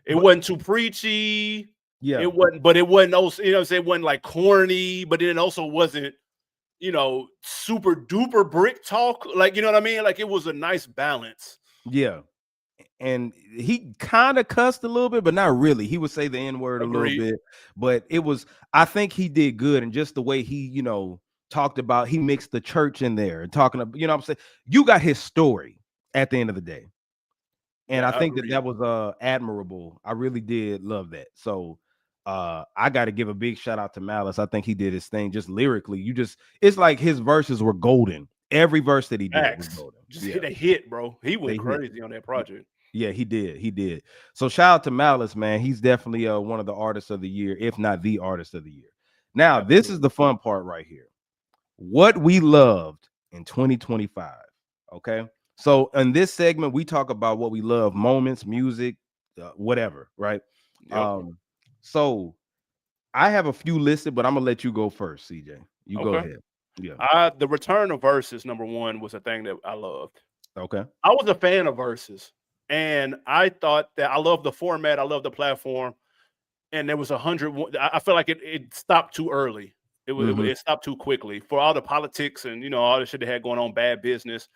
Speaker 2: it wasn't too preachy.
Speaker 1: Yeah,
Speaker 2: it wasn't also, you know what I'm saying, it wasn't like corny, but it also wasn't, super duper brick talk. Like, you know what I mean? Like it was a nice balance.
Speaker 1: Yeah. And he kind of cussed a little bit, but not really. He would say the N-word a little bit, but I think he did good. And just the way he, talked about, he mixed the church in there and talking about, what I'm saying? You got his story at the end of the day. And
Speaker 2: yeah,
Speaker 1: I think that was admirable. I really did love that. So I got to give a big shout out to Malice. I think he did his thing just lyrically. It's like his verses were golden. Every verse that he did was golden.
Speaker 2: Hit a hit, bro. He went crazy on that project.
Speaker 1: Yeah, he did. So shout out to Malice, man. He's definitely one of the artists of the year, if not the artist of the year. Now, this is the fun part right here. What we loved in 2025. Okay. So in this segment, we talk about what we love, moments, music, whatever, right?
Speaker 2: Yep.
Speaker 1: So I have a few listed, but I'm gonna let you go first, CJ. You go ahead.
Speaker 2: Yeah. The return of Versus, number one, was a thing that I loved.
Speaker 1: Okay.
Speaker 2: I was a fan of Versus, and I thought that I love the format, I love the platform, and there was 100. I feel like it stopped too early. It stopped too quickly for all the politics and all the shit they had going on, bad business.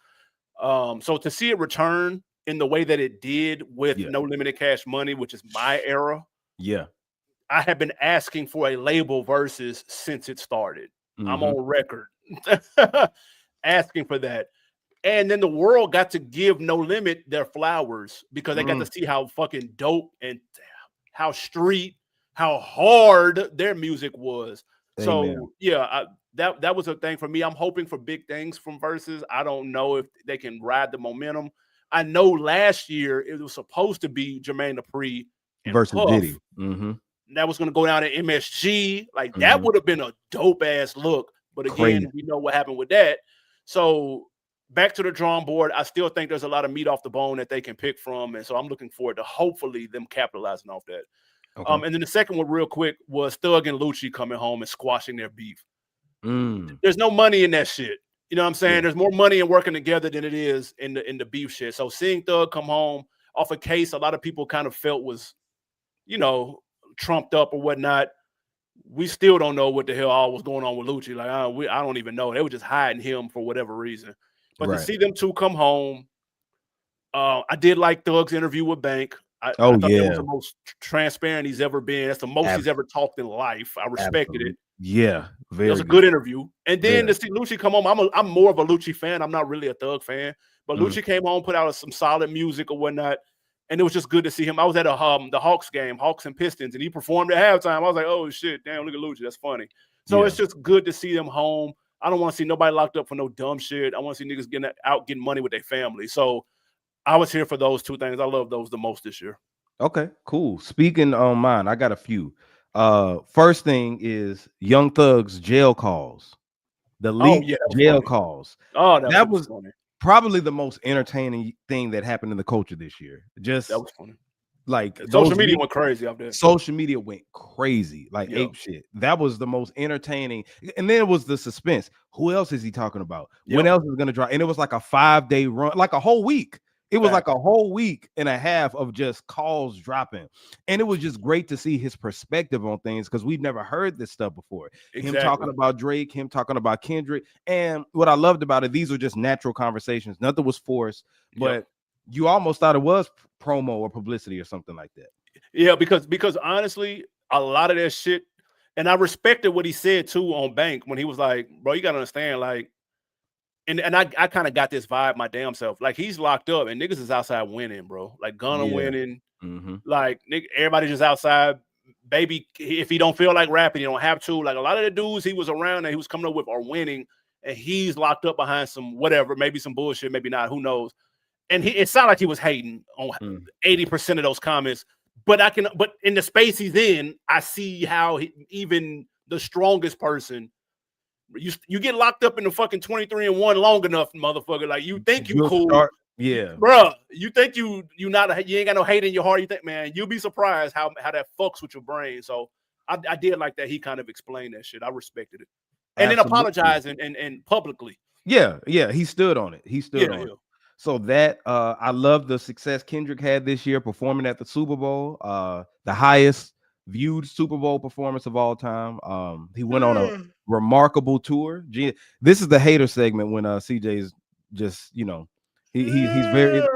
Speaker 2: So to see it return in the way that it did with No Limited Cash Money, which is my era.
Speaker 1: Yeah.
Speaker 2: I have been asking for a label Versus since it started. I'm on record asking for that. And then the world got to give No Limit their flowers because they got to see how fucking dope and how street, how hard their music was.
Speaker 1: Amen.
Speaker 2: So yeah, that was a thing for me. I'm hoping for big things from Versus. I don't know if they can ride the momentum. I know last year it was supposed to be Jermaine Dupri and
Speaker 1: versus
Speaker 2: Puff.
Speaker 1: Diddy.
Speaker 2: That was going to go down at MSG. Like that would have been a dope ass look. But again, we know what happened with that. So back to the drawing board. I still think there's a lot of meat off the bone that they can pick from. And so I'm looking forward to hopefully them capitalizing off that. Okay. And then the second one real quick was Thug and Lucci coming home and squashing their beef. There's no money in that shit. You know what I'm saying? Yeah. There's more money in working together than it is in the beef shit. So seeing Thug come home off a case a lot of people kind of felt was, trumped up or whatnot. We still don't know what the hell all was going on with Lucci. Like I don't even know. They were just hiding him for whatever reason. But to
Speaker 1: Right.
Speaker 2: see them two come home, I did like Thug's interview with Bank. I
Speaker 1: Oh
Speaker 2: thought that was
Speaker 1: yeah.
Speaker 2: the most transparent he's ever been. That's the most he's ever talked in life. I respected it.
Speaker 1: Absolutely. Yeah.
Speaker 2: It was
Speaker 1: Very
Speaker 2: a good
Speaker 1: good.
Speaker 2: interview. And then
Speaker 1: Very.
Speaker 2: to see Lucci come home, I'm more of a Lucci fan. I'm not really a Thug fan, but
Speaker 1: Mhm.
Speaker 2: Lucci came home, put out some solid music or whatnot, and it was just good to see him. I was at the Hawks game, Hawks and Pistons, and he performed at halftime. I was like, oh shit, damn, look at Lucci, that's funny. So
Speaker 1: Yeah.
Speaker 2: it's just good to see them home. I don't want to see nobody locked up for no dumb shit. I want to see niggas getting money with their family. So I was here for those two things. I love those the most this year.
Speaker 1: Okay, cool. Speaking on mine, I got a few. First thing is Young Thug's jail calls. The
Speaker 2: Oh
Speaker 1: leaked
Speaker 2: yeah, that was
Speaker 1: jail
Speaker 2: funny.
Speaker 1: calls.
Speaker 2: Oh, that
Speaker 1: That
Speaker 2: shit was
Speaker 1: was
Speaker 2: funny.
Speaker 1: probably the most entertaining thing that happened in the culture this year.
Speaker 2: That
Speaker 1: Just
Speaker 2: was funny.
Speaker 1: like
Speaker 2: Social
Speaker 1: those
Speaker 2: media
Speaker 1: leaks,
Speaker 2: went crazy out there.
Speaker 1: social media went crazy, like
Speaker 2: Yep.
Speaker 1: ape shit. That was the most entertaining. And then it was the suspense. Who else is he talking about? When
Speaker 2: Yep.
Speaker 1: else is gonna drop? And it was like a 5-day run, like a whole week. It was like
Speaker 2: Facts.
Speaker 1: a whole week and a half of just calls dropping. And it was just great to see his perspective on things because we've never heard this stuff before. Him talking
Speaker 2: Exactly.
Speaker 1: about Drake, him talking about Kendrick. And what I loved about it, these were just natural conversations. Nothing was forced,
Speaker 2: Yep.
Speaker 1: but you almost thought it was promo or publicity or something like that.
Speaker 2: Yeah, because honestly, a lot of that shit, and I respected what he said too on Bank when he was like, bro, you gotta understand, like, and I kind of got this vibe my damn self. Like he's locked up and niggas is outside winning, bro. Like Gunna
Speaker 1: Yeah.
Speaker 2: winning,
Speaker 1: Mm-hmm.
Speaker 2: like nigga, everybody just outside. Baby, if he don't feel like rapping, you don't have to. Like a lot of the dudes he was around and he was coming up with are winning, and he's locked up behind some whatever, maybe some bullshit, maybe not, who knows. And it sounded like he was hating on 80% of those comments. But in the space he's in, I see how even the strongest person, you get locked up in the fucking 23-1 long enough, motherfucker. Like you think you
Speaker 1: You'll
Speaker 2: cool,
Speaker 1: start, yeah,
Speaker 2: bruh. You think you ain't got no hate in your heart. You think, man, you'll be surprised how that fucks with your brain. So I did like that he kind of explained that shit. I respected it. And then
Speaker 1: absolutely.
Speaker 2: apologized and publicly.
Speaker 1: Yeah, he stood on it. He stood
Speaker 2: Yeah,
Speaker 1: on
Speaker 2: yeah.
Speaker 1: it. So that I love the success Kendrick had this year performing at the Super Bowl, the highest viewed Super Bowl performance of all time. He went on a remarkable tour. This is the hater segment when CJ's just, he's very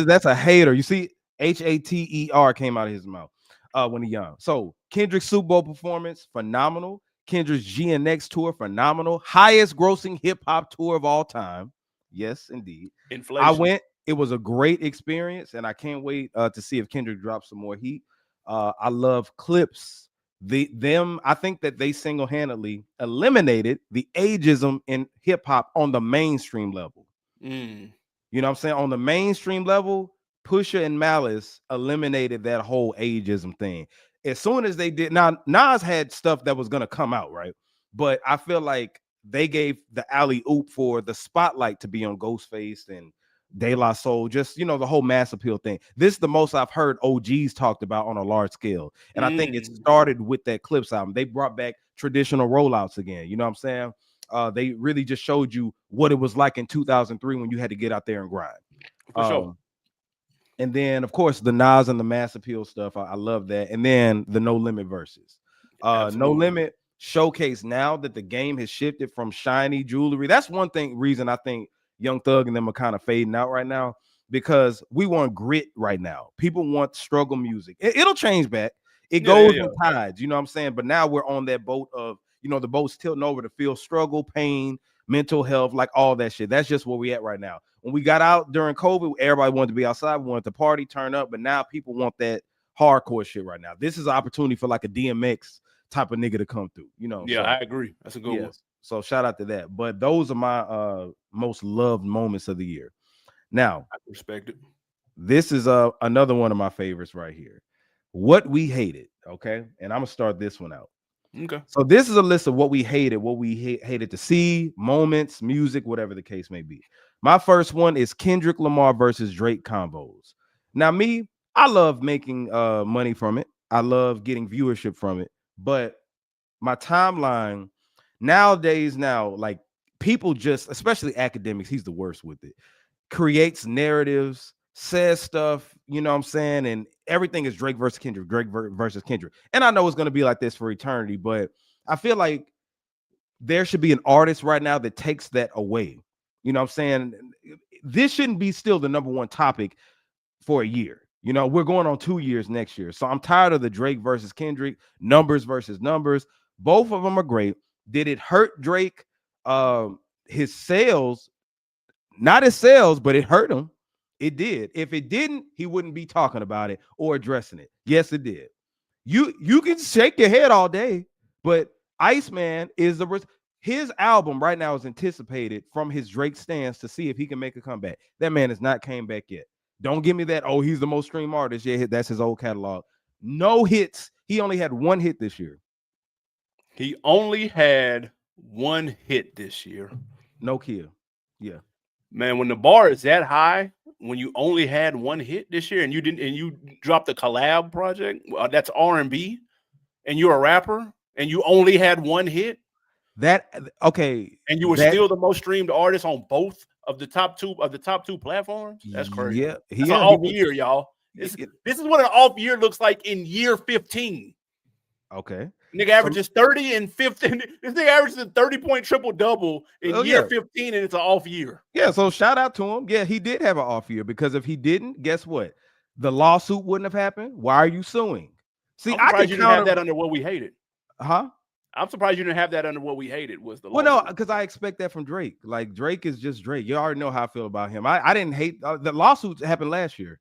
Speaker 1: that's a hater. You see, HATER came out of his mouth when he young. So Kendrick's Super Bowl performance, phenomenal. Kendrick's GNX tour, phenomenal. Highest grossing hip hop tour of all time. Yes, indeed.
Speaker 2: Inflation.
Speaker 1: I went. It was a great experience, and I can't wait to see if Kendrick drops some more heat. I love Clips. I think that they single-handedly eliminated the ageism in hip hop on the mainstream level. You know what I'm saying? On the mainstream level, Pusha and Malice eliminated that whole ageism thing. As soon as they did, now Nas had stuff that was gonna come out, right? But I feel like they gave the alley oop for the spotlight to be on Ghostface and De La Soul, just the whole mass appeal thing. This is the most I've heard OGs talked about on a large scale, and I think it started with that Clips album. They brought back traditional rollouts again. You know what I'm saying? They really just showed you what it was like in 2003 when you had to get out there and grind.
Speaker 2: For sure.
Speaker 1: And then, of course, the Nas and the mass appeal stuff. I love that. And then the No Limit verses. No Limit showcase now that the game has shifted from shiny jewelry. That's one reason I think Young Thug and them are kind of fading out right now, because we want grit right now. People want struggle music. It'll change back. It goes in tides, you know what I'm saying? But now we're on that boat of, the boat's tilting over to feel struggle, pain, mental health, like all that shit. That's just where we at right now. When we got out during COVID, everybody wanted to be outside, we wanted to party, turn up, but now people want that hardcore shit right now. This is an opportunity for like a DMX type of nigga to come through,
Speaker 2: Yeah, so, I agree. That's a good one.
Speaker 1: So shout out to that. But those are my most loved moments of the year. Now,
Speaker 2: I respect it.
Speaker 1: This is another one of my favorites right here. What we hated, okay? And I'm gonna start this one out.
Speaker 2: Okay.
Speaker 1: So this is a list of what we hated, what we hated to see, moments, music, whatever the case may be. My first one is Kendrick Lamar versus Drake combos. Now, I love making money from it. I love getting viewership from it. But my timeline nowadays, like people just, especially academics, he's the worst with it, creates narratives, says stuff, you know what I'm saying? And everything is Drake versus Kendrick, Drake versus Kendrick. And I know it's going to be like this for eternity, but I feel like there should be an artist right now that takes that away. You know what I'm saying? This shouldn't be still the number one topic for a year. You know, we're going on 2 years next year. So I'm tired of the Drake versus Kendrick, numbers versus numbers. Both of them are great. Did it hurt Drake? His sales, not his sales, but it hurt him. It did. If it didn't, he wouldn't be talking about it or addressing it. Yes, it did. You can shake your head all day, but Iceman is his album right now is anticipated from his Drake stance to see if he can make a comeback. That man has not came back yet. Don't give me that. Oh, he's the most streamed artist. Yeah, that's his old catalog. No hits. He only had one hit this year.
Speaker 2: He only had one hit this year.
Speaker 1: No kill. Yeah.
Speaker 2: Man, when the bar is that high, when you only had one hit this year and you dropped a collab project, that's R&B, and you're a rapper and you only had one hit.
Speaker 1: Okay.
Speaker 2: And you were still the most streamed artist on both of the top two platforms. That's crazy.
Speaker 1: Yeah.
Speaker 2: It's an off year, y'all. This is what an off year looks like in year 15.
Speaker 1: Okay.
Speaker 2: Nigga averages 30 and 15. This nigga averages a 30-point triple-double in year 15, and it's an off year.
Speaker 1: Yeah, so shout out to him. Yeah, he did have an off year, because if he didn't, guess what? The lawsuit wouldn't have happened. Why are you suing? See,
Speaker 2: I'm surprised you didn't have that under What We Hated.
Speaker 1: Huh?
Speaker 2: I'm surprised you didn't have that under What We Hated was the lawsuit.
Speaker 1: Well, no, because I expect that from Drake. Like, Drake is just Drake. You already know how I feel about him. I didn't hate the lawsuit happened last year.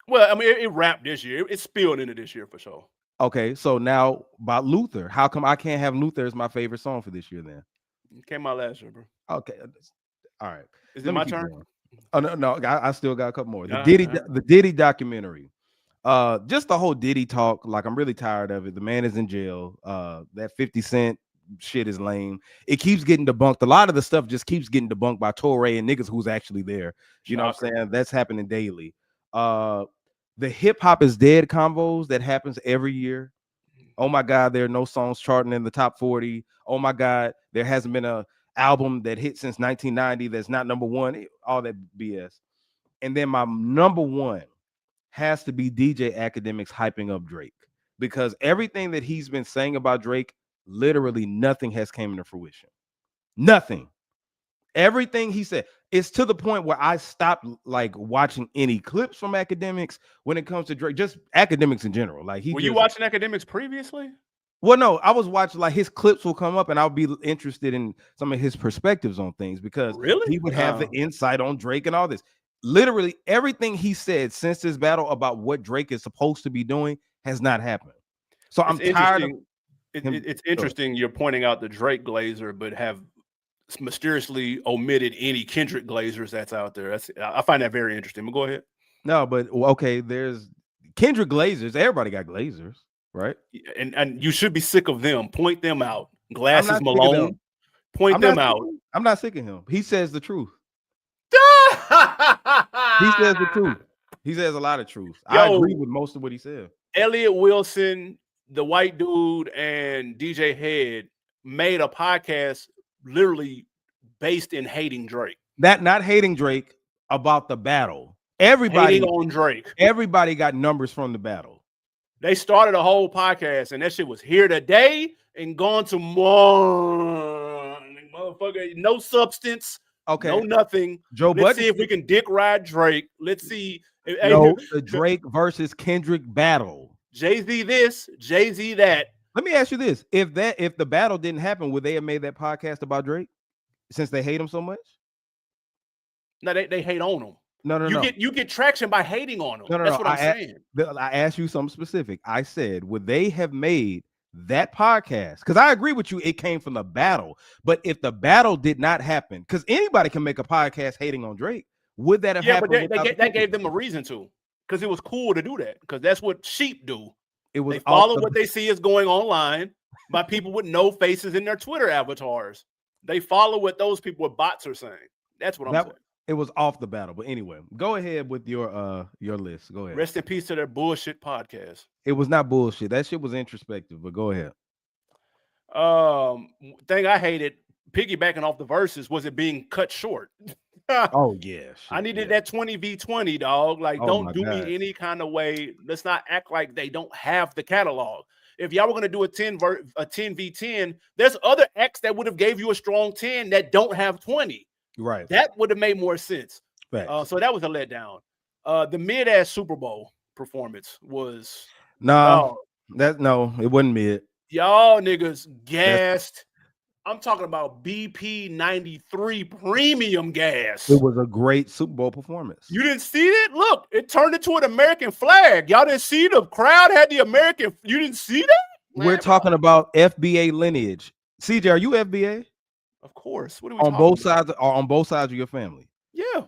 Speaker 2: Well, I mean, it wrapped this year. It spilled into this year for sure.
Speaker 1: Okay, so now about Luther. How come I can't have Luther as my favorite song for this year then?
Speaker 2: It came out last year, bro.
Speaker 1: Okay. All right.
Speaker 2: Is it my turn?
Speaker 1: Going. Oh, no, I still got a couple more. The Diddy documentary. Just the whole Diddy talk, like, I'm really tired of it. The man is in jail. That 50 Cent shit is lame. It keeps getting debunked. A lot of the stuff just keeps getting debunked by Torre and niggas who's actually there. You know what I'm saying? That's happening daily. The hip hop is dead convos that happens every year. Oh my God, there are no songs charting in the top 40. Oh my God, there hasn't been a album that hit since 1990 that's not number one. All that BS. And then my number one has to be DJ Academics hyping up Drake, because everything that he's been saying about Drake, literally nothing has came into fruition. Nothing. Everything he said, it's to the point where I stopped like watching any clips from Academics when it comes to Drake, just Academics in general. Like,
Speaker 2: were you watching Academics previously?
Speaker 1: Well, no, I was watching, like, his clips will come up and I'll be interested in some of his perspectives on things, because he would have the insight on Drake and all this. Literally everything he said since this battle about what Drake is supposed to be doing has not happened. So I'm tired of
Speaker 2: it's interesting you're pointing out the Drake glazer, but have mysteriously omitted any Kendrick glazers that's out there. I find that very interesting. But go ahead.
Speaker 1: No, but okay, there's Kendrick glazers. Everybody got glazers, right?
Speaker 2: And you should be sick of them. Point them out. Glasses Malone. Point them out.
Speaker 1: I'm not sick of him. He says the truth. He says the truth. He says a lot of truth. I agree with most of what he said.
Speaker 2: Elliot Wilson, the white dude, and DJ Head made a podcast literally based in hating Drake.
Speaker 1: Not hating Drake, about the battle. Everybody
Speaker 2: hating on Drake.
Speaker 1: Everybody got numbers from the battle.
Speaker 2: They started a whole podcast, and that shit was here today and gone tomorrow. Motherfucker, no substance.
Speaker 1: Okay.
Speaker 2: No nothing. Let's see if we can dick ride Drake. Let's see.
Speaker 1: No, the Drake versus Kendrick battle.
Speaker 2: Jay-Z this, Jay-Z that.
Speaker 1: Let me ask you this: if the battle didn't happen, would they have made that podcast about Drake? Since they hate him so much?
Speaker 2: No, they hate on him.
Speaker 1: No.
Speaker 2: You get traction by hating on him. That's what I'm saying.
Speaker 1: I asked you something specific. I said, would they have made that podcast? Because I agree with you, it came from the battle. But if the battle did not happen, because anybody can make a podcast hating on Drake, would that have happened?
Speaker 2: But that gave them a reason to, because it was cool to do that, because that's what sheep do.
Speaker 1: They
Speaker 2: follow what they see is going online by people with no faces in their Twitter avatars. They follow what those people with bots are saying. That's what I'm saying.
Speaker 1: It was off the battle. But anyway, go ahead with your list. Go ahead.
Speaker 2: Rest in peace to their bullshit podcast.
Speaker 1: It was not bullshit. That shit was introspective, but go ahead.
Speaker 2: Thing I hated, piggybacking off the verses, was it being cut short.
Speaker 1: Oh yeah.
Speaker 2: I needed that 20v20, dog. Like, don't do me any kind of way. Let's not act like they don't have the catalog. If y'all were going to do a 10v10, there's other acts that would have gave you a strong 10 that don't have 20.
Speaker 1: Right.
Speaker 2: That would have made more sense.
Speaker 1: Facts.
Speaker 2: So that was a letdown. The mid-ass Super Bowl performance was
Speaker 1: Nah,
Speaker 2: dog.
Speaker 1: it wasn't mid.
Speaker 2: Y'all niggas
Speaker 1: That's
Speaker 2: gassed. I'm talking about BP 93 premium gas.
Speaker 1: it was a great Super Bowl performance.
Speaker 2: You didn't see it? Look, it turned into an American flag. Y'all didn't see the crowd had the American. You didn't see that?
Speaker 1: We're talking about FBA lineage. CJ, are you FBA?
Speaker 2: Of course. What are we
Speaker 1: On
Speaker 2: talking
Speaker 1: both
Speaker 2: about?
Speaker 1: sides, or on both sides of your family?
Speaker 2: Yeah.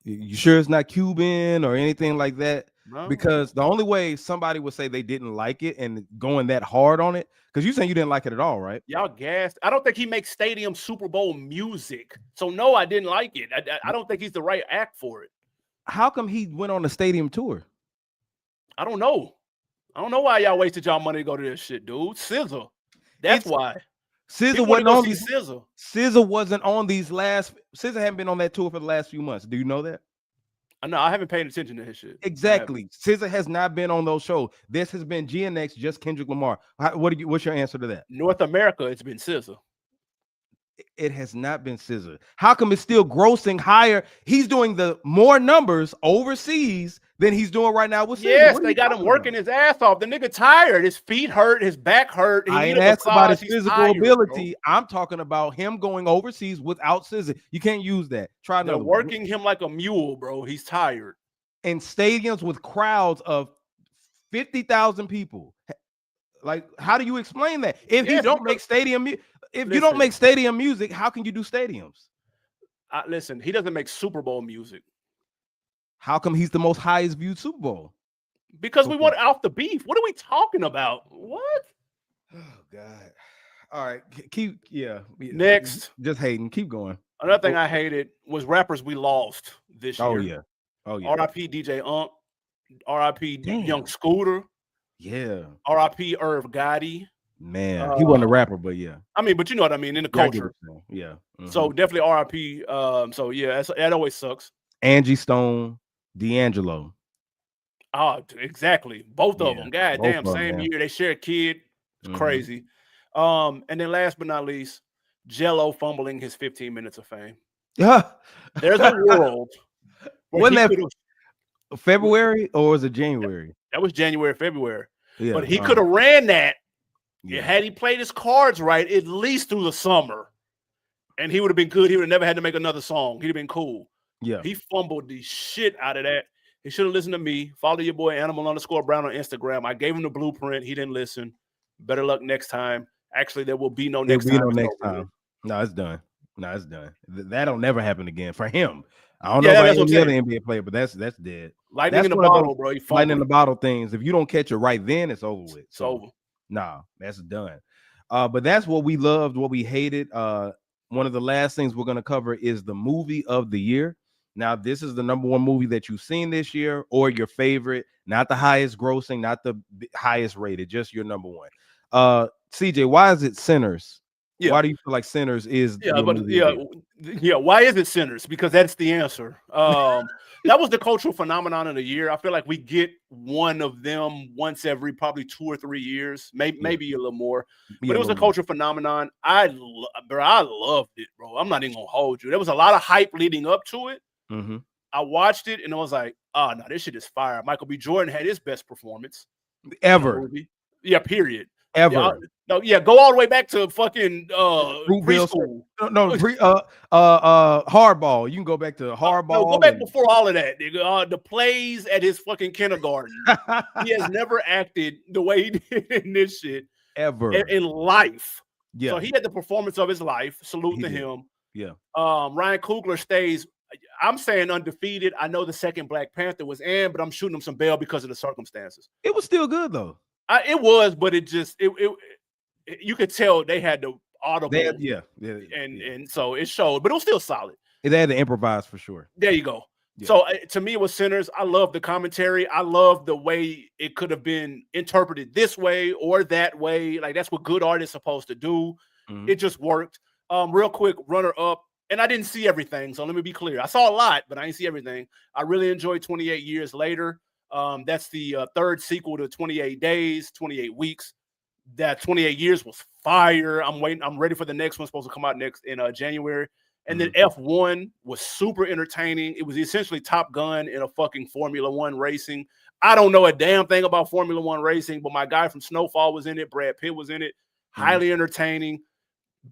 Speaker 1: You sure it's not Cuban or anything like that?
Speaker 2: No.
Speaker 1: Because the only way somebody would say they didn't like it and going that hard on it, because you saying you didn't like it at all, right?
Speaker 2: Y'all gassed. I don't think he makes stadium Super Bowl music. So no, I didn't like it. I don't think he's the right act for it.
Speaker 1: How come he went on the stadium tour?
Speaker 2: I don't know. I don't know why y'all wasted y'all money to go to this shit, dude. SZA. That's why.
Speaker 1: SZA wasn't on these.
Speaker 2: SZA.
Speaker 1: SZA wasn't on these last. SZA hadn't been on that tour for the last few months. Do you know that?
Speaker 2: No, I haven't paid attention to his shit.
Speaker 1: Exactly. SZA has not been on those shows. This has been GNX, just Kendrick Lamar. What's your answer to that?
Speaker 2: North America, it's been SZA.
Speaker 1: It has not been SZA. How come it's still grossing higher? He's doing the more numbers overseas than he's doing right now with SZA.
Speaker 2: Yes, they got him working his ass off. The nigga tired. His feet hurt. His back hurt.
Speaker 1: I ain't asking about his physical ability. I'm talking about him going overseas without SZA. You can't use that. Try another.
Speaker 2: They're working him like a mule, bro. He's tired.
Speaker 1: In stadiums with crowds of 50,000 people. Like, how do you explain that? If you don't make stadium music, you don't make stadium music, how can you do stadiums?
Speaker 2: Listen, he doesn't make Super Bowl music.
Speaker 1: How come he's the most highest viewed Super Bowl?
Speaker 2: Because we want off the beef. What are we talking about? What?
Speaker 1: Oh God! All right,
Speaker 2: Next,
Speaker 1: just hating. Keep going.
Speaker 2: Another thing I hated was rappers we lost this year.
Speaker 1: Oh yeah.
Speaker 2: R.I.P. DJ Unk. R.I.P. Young Scooter.
Speaker 1: Yeah.
Speaker 2: R.I.P. Irv Gotti.
Speaker 1: Man, he wasn't a rapper, but yeah.
Speaker 2: I mean, but you know what I mean in the culture.
Speaker 1: Yeah.
Speaker 2: Mm-hmm. So definitely R.I.P. So yeah, that always sucks.
Speaker 1: Angie Stone, D'Angelo.
Speaker 2: Oh, exactly. Both of them. God damn, same year. They share a kid. It's crazy. And then last but not least, Jello fumbling his 15 minutes of fame.
Speaker 1: Yeah.
Speaker 2: There's a world.
Speaker 1: Wasn't that February or was it January?
Speaker 2: That was January, February.
Speaker 1: Yeah,
Speaker 2: but he could have ran that. Yeah. Had he played his cards right, at least through the summer, and he would have been good. He would have never had to make another song. He'd have been cool.
Speaker 1: Yeah.
Speaker 2: He fumbled the shit out of that. He should have listened to me. Follow your boy Animal_Brown on Instagram. I gave him the blueprint. He didn't listen. Better luck next time. Actually, there will be no next time.
Speaker 1: No, it's done. No, it's done. That'll never happen again for him. I don't know about any other NBA player, but that's dead.
Speaker 2: Lightning in the bottle, bro.
Speaker 1: Lightning in the bottle things. If you don't catch it right then, it's over with.
Speaker 2: It's over.
Speaker 1: Nah, that's done. But that's what we loved, what we hated. One of the last things we're going to cover is the movie of the year. Now, this is the number one movie that you've seen this year or your favorite, not the highest grossing, not the highest rated, just your number one. CJ, why is it Sinners? Yeah. Why do you feel like Sinners is
Speaker 2: why is it Sinners? Because that's the answer. That was the cultural phenomenon of the year. I feel like we get one of them once every probably 2 or 3 years, maybe a little more. But it was a cultural phenomenon. I loved it, bro. I'm not even gonna hold you. There was a lot of hype leading up to it.
Speaker 1: Mm-hmm.
Speaker 2: I watched it and I was like, oh no, this shit is fire. Michael B. Jordan had his best performance
Speaker 1: ever.
Speaker 2: Yeah, period.
Speaker 1: Ever.
Speaker 2: Go all the way back to fucking preschool.
Speaker 1: Hardball. You can go back to Hardball.
Speaker 2: No, go back before all of that, nigga. The plays at his fucking kindergarten. He has never acted the way he did in this shit
Speaker 1: ever
Speaker 2: in life.
Speaker 1: Yeah.
Speaker 2: So he had the performance of his life. Salute to him.
Speaker 1: Yeah.
Speaker 2: Ryan Coogler stays. I'm saying undefeated. I know the second Black Panther was in, but I'm shooting him some bail because of the circumstances.
Speaker 1: It was still good though.
Speaker 2: It was, but it you could tell they had the audible. And so it showed, but it was still solid.
Speaker 1: They had to improvise for sure.
Speaker 2: There you go. Yeah. So to me, it was Sinners. I love the commentary. I love the way it could have been interpreted this way or that way. Like that's what good art is supposed to do. Mm-hmm. It just worked. Real quick, runner up. And I didn't see everything, so let me be clear. I saw a lot, but I didn't see everything. I really enjoyed 28 Years Later. That's the third sequel to 28 Days, 28 Weeks. That 28 Years was fire. I'm waiting. I'm ready for the next one. Supposed to come out next in January. And then F1 was super entertaining. It was essentially Top Gun in a fucking Formula One racing. I don't know a damn thing about Formula One racing, but my guy from Snowfall was in it. Brad Pitt was in it. Highly entertaining.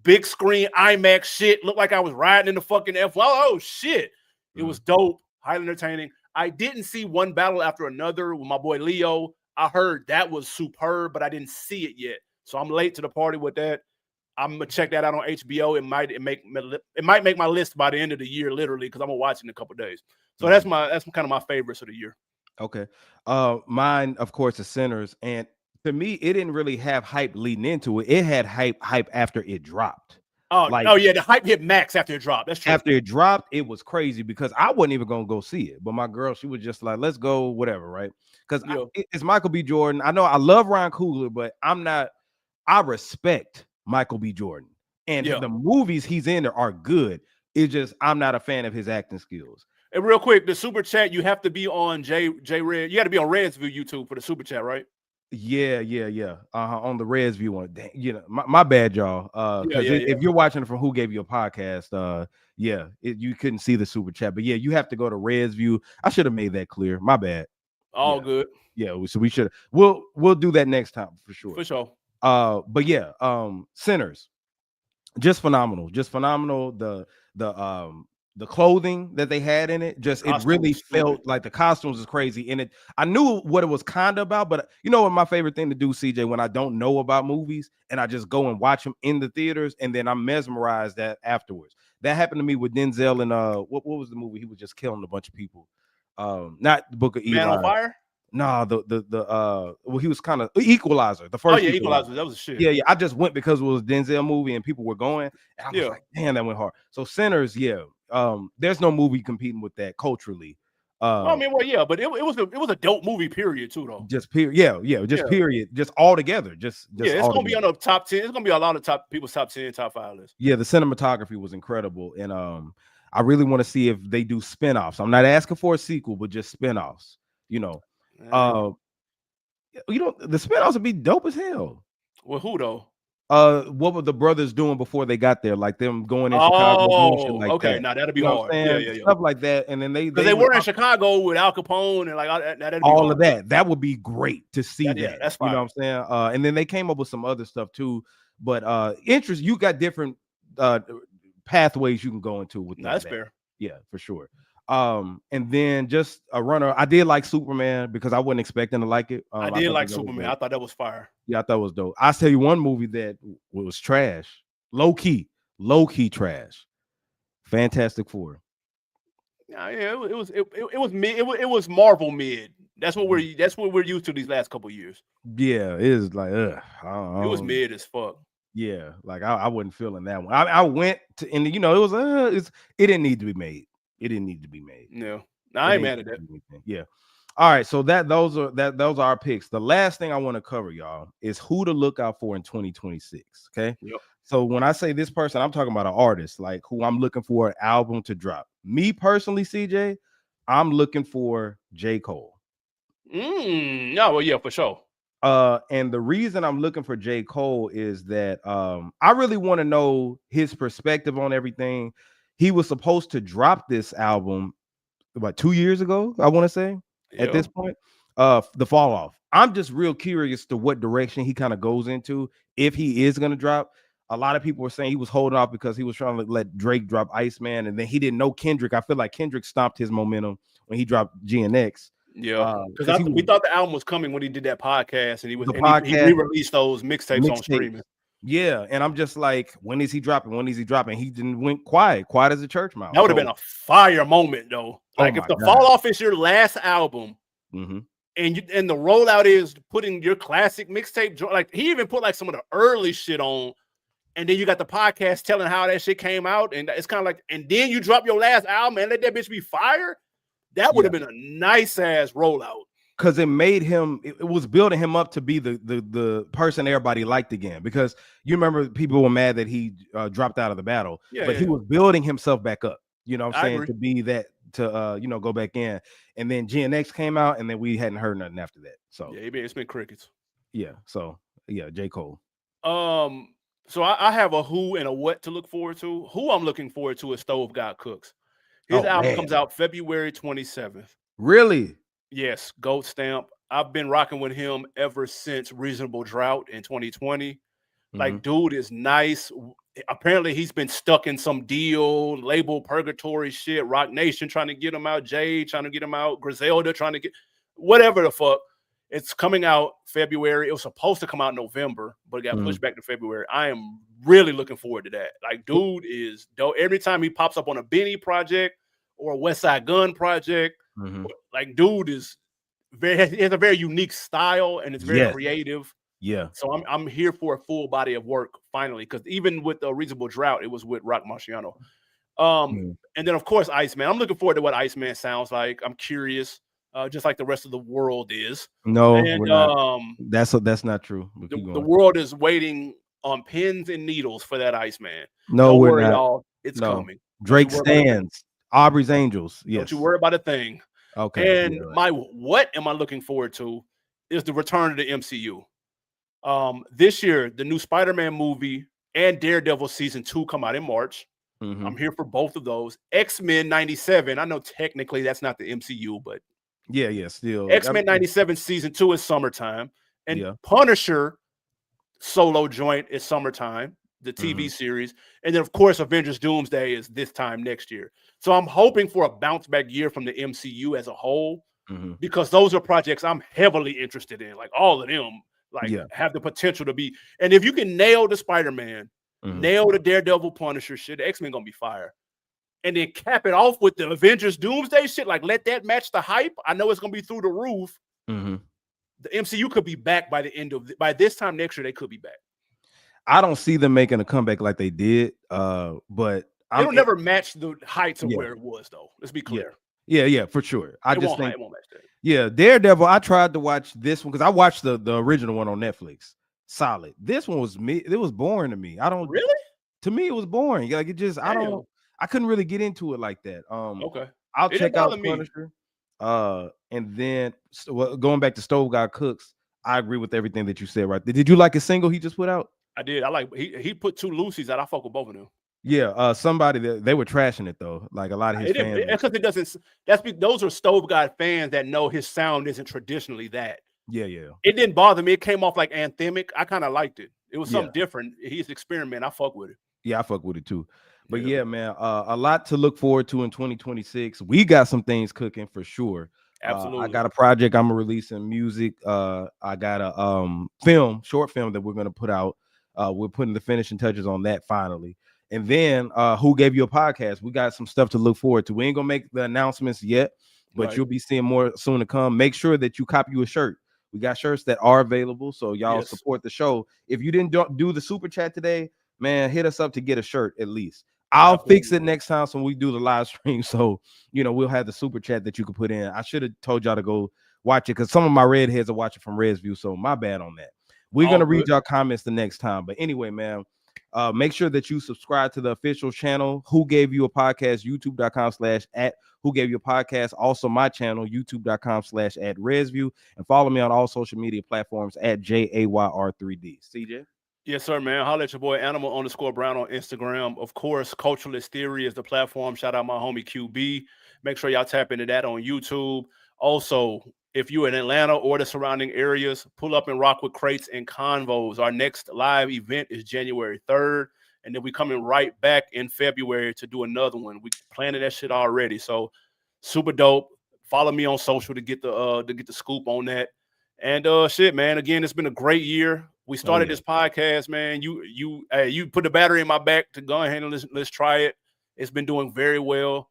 Speaker 2: Big screen IMAX shit. Looked like I was riding in the fucking F1. Oh, shit. It was dope. Highly entertaining. I didn't see One Battle After Another with my boy Leo. I heard that was superb, but I didn't see it yet. So I'm late to the party with that. I'm gonna check that out on HBO. It might make my list by the end of the year, literally, because I'm gonna watch it in a couple days. So that's kind of my favorites of the year.
Speaker 1: Okay. Mine, of course, is Sinners, and to me, it didn't really have hype leading into it. It had hype after it dropped.
Speaker 2: Oh yeah, the hype hit max after it dropped. That's true.
Speaker 1: After it dropped, it was crazy because I wasn't even gonna go see it, but my girl, she was just like, "Let's go, whatever," right? Because it's Michael B. Jordan. I know I love Ryan Coogler, but I'm not. I respect Michael B. Jordan, and the movies he's in there are good. It's just I'm not a fan of his acting skills.
Speaker 2: And real quick, the super chat, you have to be on J Red. You got to be on Red's View YouTube for the super chat, right?
Speaker 1: Yeah. On the Reds View one. You know, my bad, y'all. Because if you're watching it from Who Gave You a Podcast, you couldn't see the super chat. But yeah, you have to go to Reds View. I should have made that clear. My bad.
Speaker 2: All good.
Speaker 1: Yeah, so we should. We'll do that next time for sure.
Speaker 2: For sure.
Speaker 1: But yeah, Sinners, just phenomenal. The clothing that they had in it, it really felt like the costumes is crazy. And I knew what it was kind of about, but you know what my favorite thing to do, CJ, when I don't know about movies and I just go and watch them in the theaters and then I'm mesmerized that afterwards. That happened to me with Denzel and what was the movie? He was just killing a bunch of people. Not the Book of Eli.
Speaker 2: Man on Fire?
Speaker 1: No, he was kind of Equalizer. The first
Speaker 2: Equalizer. That was a shit.
Speaker 1: Yeah. I just went because it was a Denzel movie and people were going. And I was like, damn, that went hard. So Sinners, there's no movie competing with that culturally.
Speaker 2: But it was a dope movie, period, too, though.
Speaker 1: Just period, period, just all together. It's
Speaker 2: gonna be on the top 10. It's gonna be a lot of people's top 10, top 5 list.
Speaker 1: Yeah, the cinematography was incredible, and I really want to see if they do spinoffs. I'm not asking for a sequel, but just spinoffs. The spinoffs would be dope as hell.
Speaker 2: Well, who though?
Speaker 1: What were the brothers doing before they got there? Like them going in Chicago.
Speaker 2: Okay, now that'd be hard. Yeah.
Speaker 1: Stuff like that. And then they
Speaker 2: were in Chicago with Al Capone and like
Speaker 1: all of that. That would be great to see that.
Speaker 2: Yeah, that's fine.
Speaker 1: You know what I'm saying? And then they came up with some other stuff too. But you got different pathways you can go into with that.
Speaker 2: That's fair.
Speaker 1: Yeah, for sure. And then just a runner. I did like Superman because I wasn't expecting to like it.
Speaker 2: I did like Superman. I thought that was fire.
Speaker 1: Yeah, I thought it was dope. I'll tell you one movie that was trash, low key trash. Fantastic Four.
Speaker 2: Yeah, it was mid. It was Marvel mid. That's what we're used to these last couple of years.
Speaker 1: Yeah, it is like
Speaker 2: it was mid as fuck.
Speaker 1: Yeah, like I wasn't feeling that one. I went to, and it was it didn't need to be made. It didn't need to be made.
Speaker 2: No, I ain't mad at that.
Speaker 1: Yeah. All right. So those are our picks. The last thing I want to cover, y'all, is who to look out for in 2026. Okay.
Speaker 2: Yep.
Speaker 1: So when I say this person, I'm talking about an artist, like who I'm looking for an album to drop. Me personally, CJ, I'm looking for J. Cole.
Speaker 2: No, well, yeah, for sure.
Speaker 1: And the reason I'm looking for J. Cole is that I really want to know his perspective on everything. He was supposed to drop this album about 2 years ago, I want to say, at this point. The Fall Off. I'm just real curious to what direction he kind of goes into if he is going to drop. A lot of people were saying he was holding off because he was trying to let Drake drop Iceman, and then he didn't know Kendrick. I feel like Kendrick stopped his momentum when he dropped GNX.
Speaker 2: Yeah, because we thought the album was coming when he did that podcast, and he re-released those mixtapes on streaming.
Speaker 1: Yeah, and I'm just like, when is he dropping? When is he dropping? He didn't went quiet as a church mouse.
Speaker 2: That would have been a fire moment, though. Like if the Fall Off is your last album, and the rollout is putting your classic mixtape, like he even put like some of the early shit on, and then you got the podcast telling how that shit came out, and it's kind of like, and then you drop your last album and let that bitch be fire. That would have been a nice ass rollout.
Speaker 1: Because it made him, it was building him up to be the person everybody liked again. Because you remember people were mad that he dropped out of the battle, but he was building himself back up. You know what I'm saying? To be that, to go back in. And then GNX came out, and then we hadn't heard nothing after that. So
Speaker 2: yeah, it's been crickets.
Speaker 1: Yeah. So yeah, J. Cole.
Speaker 2: So I have a who and a what to look forward to. Who I'm looking forward to is Stove God Cooks. His
Speaker 1: Oh
Speaker 2: album
Speaker 1: man,
Speaker 2: comes out February 27th.
Speaker 1: really?
Speaker 2: Yes, Gold Stamp. I've been rocking with him ever since Reasonable Drought in 2020.
Speaker 1: Mm-hmm.
Speaker 2: Like, dude is nice. Apparently, he's been stuck in some deal, label purgatory shit. Rock Nation trying to get him out. Jay trying to get him out. Griselda trying to get whatever the fuck. It's coming out February. It was supposed to come out in November, but it got
Speaker 1: Mm-hmm.
Speaker 2: pushed back to February. I am really looking forward to that. Like, dude is dope. Every time he pops up on a Benny project or a West Side Gun project,
Speaker 1: Mm-hmm.
Speaker 2: like, dude is he has a very unique style and it's very
Speaker 1: Yes.
Speaker 2: creative.
Speaker 1: Yeah.
Speaker 2: So I'm here for a full body of work finally, because even with the Reasonable Drought, it was with Rock Marciano.
Speaker 1: Mm.
Speaker 2: And then of course Iceman. I'm looking forward to what Iceman sounds like. I'm curious, just like the rest of the world is.
Speaker 1: No,
Speaker 2: And
Speaker 1: we're not. That's not true. But keep
Speaker 2: the
Speaker 1: going.
Speaker 2: world is waiting on pins and needles for that Iceman.
Speaker 1: No,
Speaker 2: Don't
Speaker 1: we're
Speaker 2: worry,
Speaker 1: not.
Speaker 2: y'all. It's
Speaker 1: No.
Speaker 2: coming. Don't you
Speaker 1: Drake
Speaker 2: worry about a thing.
Speaker 1: stands. Aubrey's Angels.
Speaker 2: Don't you
Speaker 1: Yes.
Speaker 2: worry about a thing.
Speaker 1: Okay.
Speaker 2: And
Speaker 1: Yeah.
Speaker 2: my what am I looking forward to is the return of the MCU. This year, the new Spider-Man movie and Daredevil season 2 come out in March.
Speaker 1: Mhm.
Speaker 2: I'm here for both of those. X-Men 97. I know technically that's not the MCU, but
Speaker 1: Yeah. Still.
Speaker 2: X-Men 97 season 2 is summertime. And
Speaker 1: Yeah.
Speaker 2: Punisher solo joint is summertime, the TV series. And then, of course, Avengers Doomsday is this time next year. So I'm hoping for a bounce back year from the MCU as a whole,
Speaker 1: Mhm.
Speaker 2: because those are projects I'm heavily interested in. Like, all of them, like,
Speaker 1: Yeah.
Speaker 2: have the potential to be. And if you can nail the Spider-Man, nail the Daredevil Punisher shit, the X-Men gonna be fire. And then cap it off with the Avengers Doomsday shit. Like, let that match the hype. I know it's gonna be through the roof.
Speaker 1: Mhm.
Speaker 2: The MCU could be back by the end of by this time next year. They could be back.
Speaker 1: I don't see them making a comeback like they did. But
Speaker 2: It'll never match the heights of
Speaker 1: Yeah.
Speaker 2: where it was, though. Let's be clear.
Speaker 1: Yeah, for sure. I
Speaker 2: It
Speaker 1: just
Speaker 2: won't,
Speaker 1: think
Speaker 2: it won't match that.
Speaker 1: Yeah, Daredevil. I tried to watch this one because I watched the original one on Netflix. Solid. This one was me. It was boring to me. I don't.
Speaker 2: Really?
Speaker 1: To me, it was boring. Like it just. I
Speaker 2: Damn.
Speaker 1: don't. I couldn't really get into it like that.
Speaker 2: Okay.
Speaker 1: I'll
Speaker 2: It didn't
Speaker 1: check out
Speaker 2: bother me.
Speaker 1: Punisher. And then going back to Stove God Cooks, I agree with everything that you said. Right? Did you like his single he just put out?
Speaker 2: I did. I like he put 2 Lucy's out. I fuck with both of them.
Speaker 1: Yeah. Somebody that they were trashing it though. Like a lot of his fans.
Speaker 2: Because it doesn't. Those are Stove God fans that know his sound isn't traditionally that.
Speaker 1: Yeah.
Speaker 2: It didn't bother me. It came off like anthemic. I kind of liked it. It was something different. He's experiment. I fuck with it.
Speaker 1: Yeah, I fuck with it too. But yeah, man, a lot to look forward to in 2026. We got some things cooking for sure.
Speaker 2: Absolutely.
Speaker 1: I got a project I'm gonna release in music. I got a short film that we're gonna put out. We're putting the finishing touches on that finally. And then who gave you a podcast? We got some stuff to look forward to. We ain't gonna make the announcements yet, but you'll be seeing more soon to come. Make sure that you copy you a shirt. We got shirts that are available, so y'all support the show. If you didn't do the super chat today, man, hit us up to get a shirt at least. I'll fix it next time so we do the live stream. So, we'll have the super chat that you can put in. I should have told y'all to go watch it because some of my redheads are watching from Red's View. So my bad on that. We're going to read y'all comments the next time. But anyway, man, make sure that you subscribe to the official channel, Who Gave You a Podcast, youtube.com/@Who Gave You a Podcast. Also my channel, youtube.com/@ResView. And follow me on all social media platforms @JAYR3D. CJ?
Speaker 2: Yes, sir, man. Holla at your boy Animal_Brown on Instagram. Of course, Culturalist Theory is the platform. Shout out my homie QB. Make sure y'all tap into that on YouTube. Also, if you're in Atlanta or the surrounding areas, pull up and rock with Crates and Convos. Our next live event is January 3rd. And then we coming right back in February to do another one. We planning that shit already. So super dope. Follow me on social to get the scoop on that. And shit, man. Again, it's been a great year. We started this podcast, man. You put the battery in my back to go ahead and let's try it. It's been doing very well.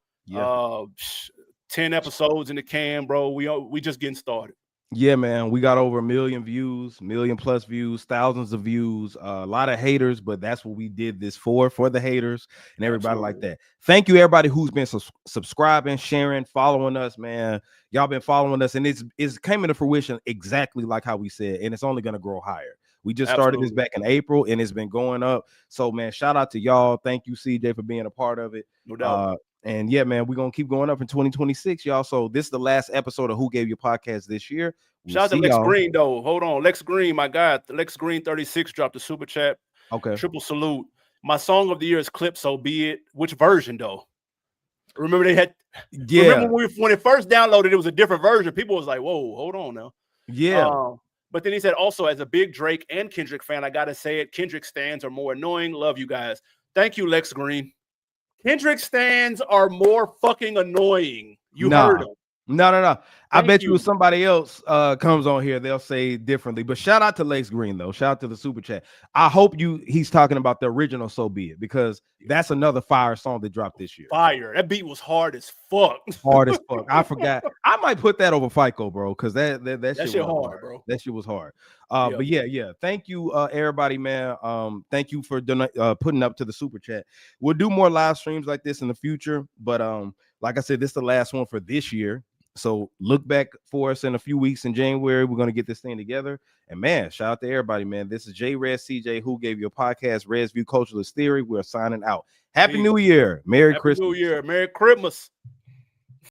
Speaker 2: 10 episodes in the can, bro. We just getting started.
Speaker 1: Yeah, man. We got over 1 million views, million plus views, thousands of views, a lot of haters, but that's what we did this for the haters and everybody like that. Thank you, everybody who's been subscribing, sharing, following us, man. Y'all been following us, and it's came into fruition exactly like how we said, and it's only going to grow higher. We just started this back in April, and it's been going up. So, man, shout out to y'all. Thank you, CJ, for being a part of it.
Speaker 2: No doubt.
Speaker 1: And yeah, man, we're gonna keep going up in 2026, y'all. So this is the last episode of Who Gave You Podcast this year.
Speaker 2: Shout out to Lex Green, though. Hold on. Lex Green, my guy. Lex Green 36 dropped a super chat.
Speaker 1: Okay.
Speaker 2: Triple salute. My song of the year is Clip So Be It. Which version though? Remember they had.
Speaker 1: Yeah.
Speaker 2: Remember when it first downloaded, it was a different version. People was like, "Whoa, hold on now."
Speaker 1: Yeah.
Speaker 2: But then he said, also as a big Drake and Kendrick fan, I gotta say it. Kendrick stans are more annoying. Love you guys. Thank you, Lex Green. Kendrick stans are more fucking annoying. You heard him.
Speaker 1: No. I bet you if
Speaker 2: you.
Speaker 1: somebody else comes on here, they'll say differently. But shout out to Lex Green, though. Shout out to the super chat. I hope he's talking about the original So Be It, because that's another fire song that dropped this year.
Speaker 2: Fire. That beat was hard as fuck.
Speaker 1: Hard as fuck. I forgot. I might put that over FICO, bro, because that shit was
Speaker 2: hard, bro.
Speaker 1: That shit was hard. But yeah. Thank you, everybody, man. Thank you for putting up to the super chat. We'll do more live streams like this in the future, but like I said, this is the last one for this year. So look back for us in a few weeks in January. We're gonna get this thing together. And man, shout out to everybody, man. This is J Red CJ, who gave you a podcast, Red's View Culturalist Theory. We're signing out. Happy New Year. Merry Christmas.
Speaker 2: New Year. Merry Christmas.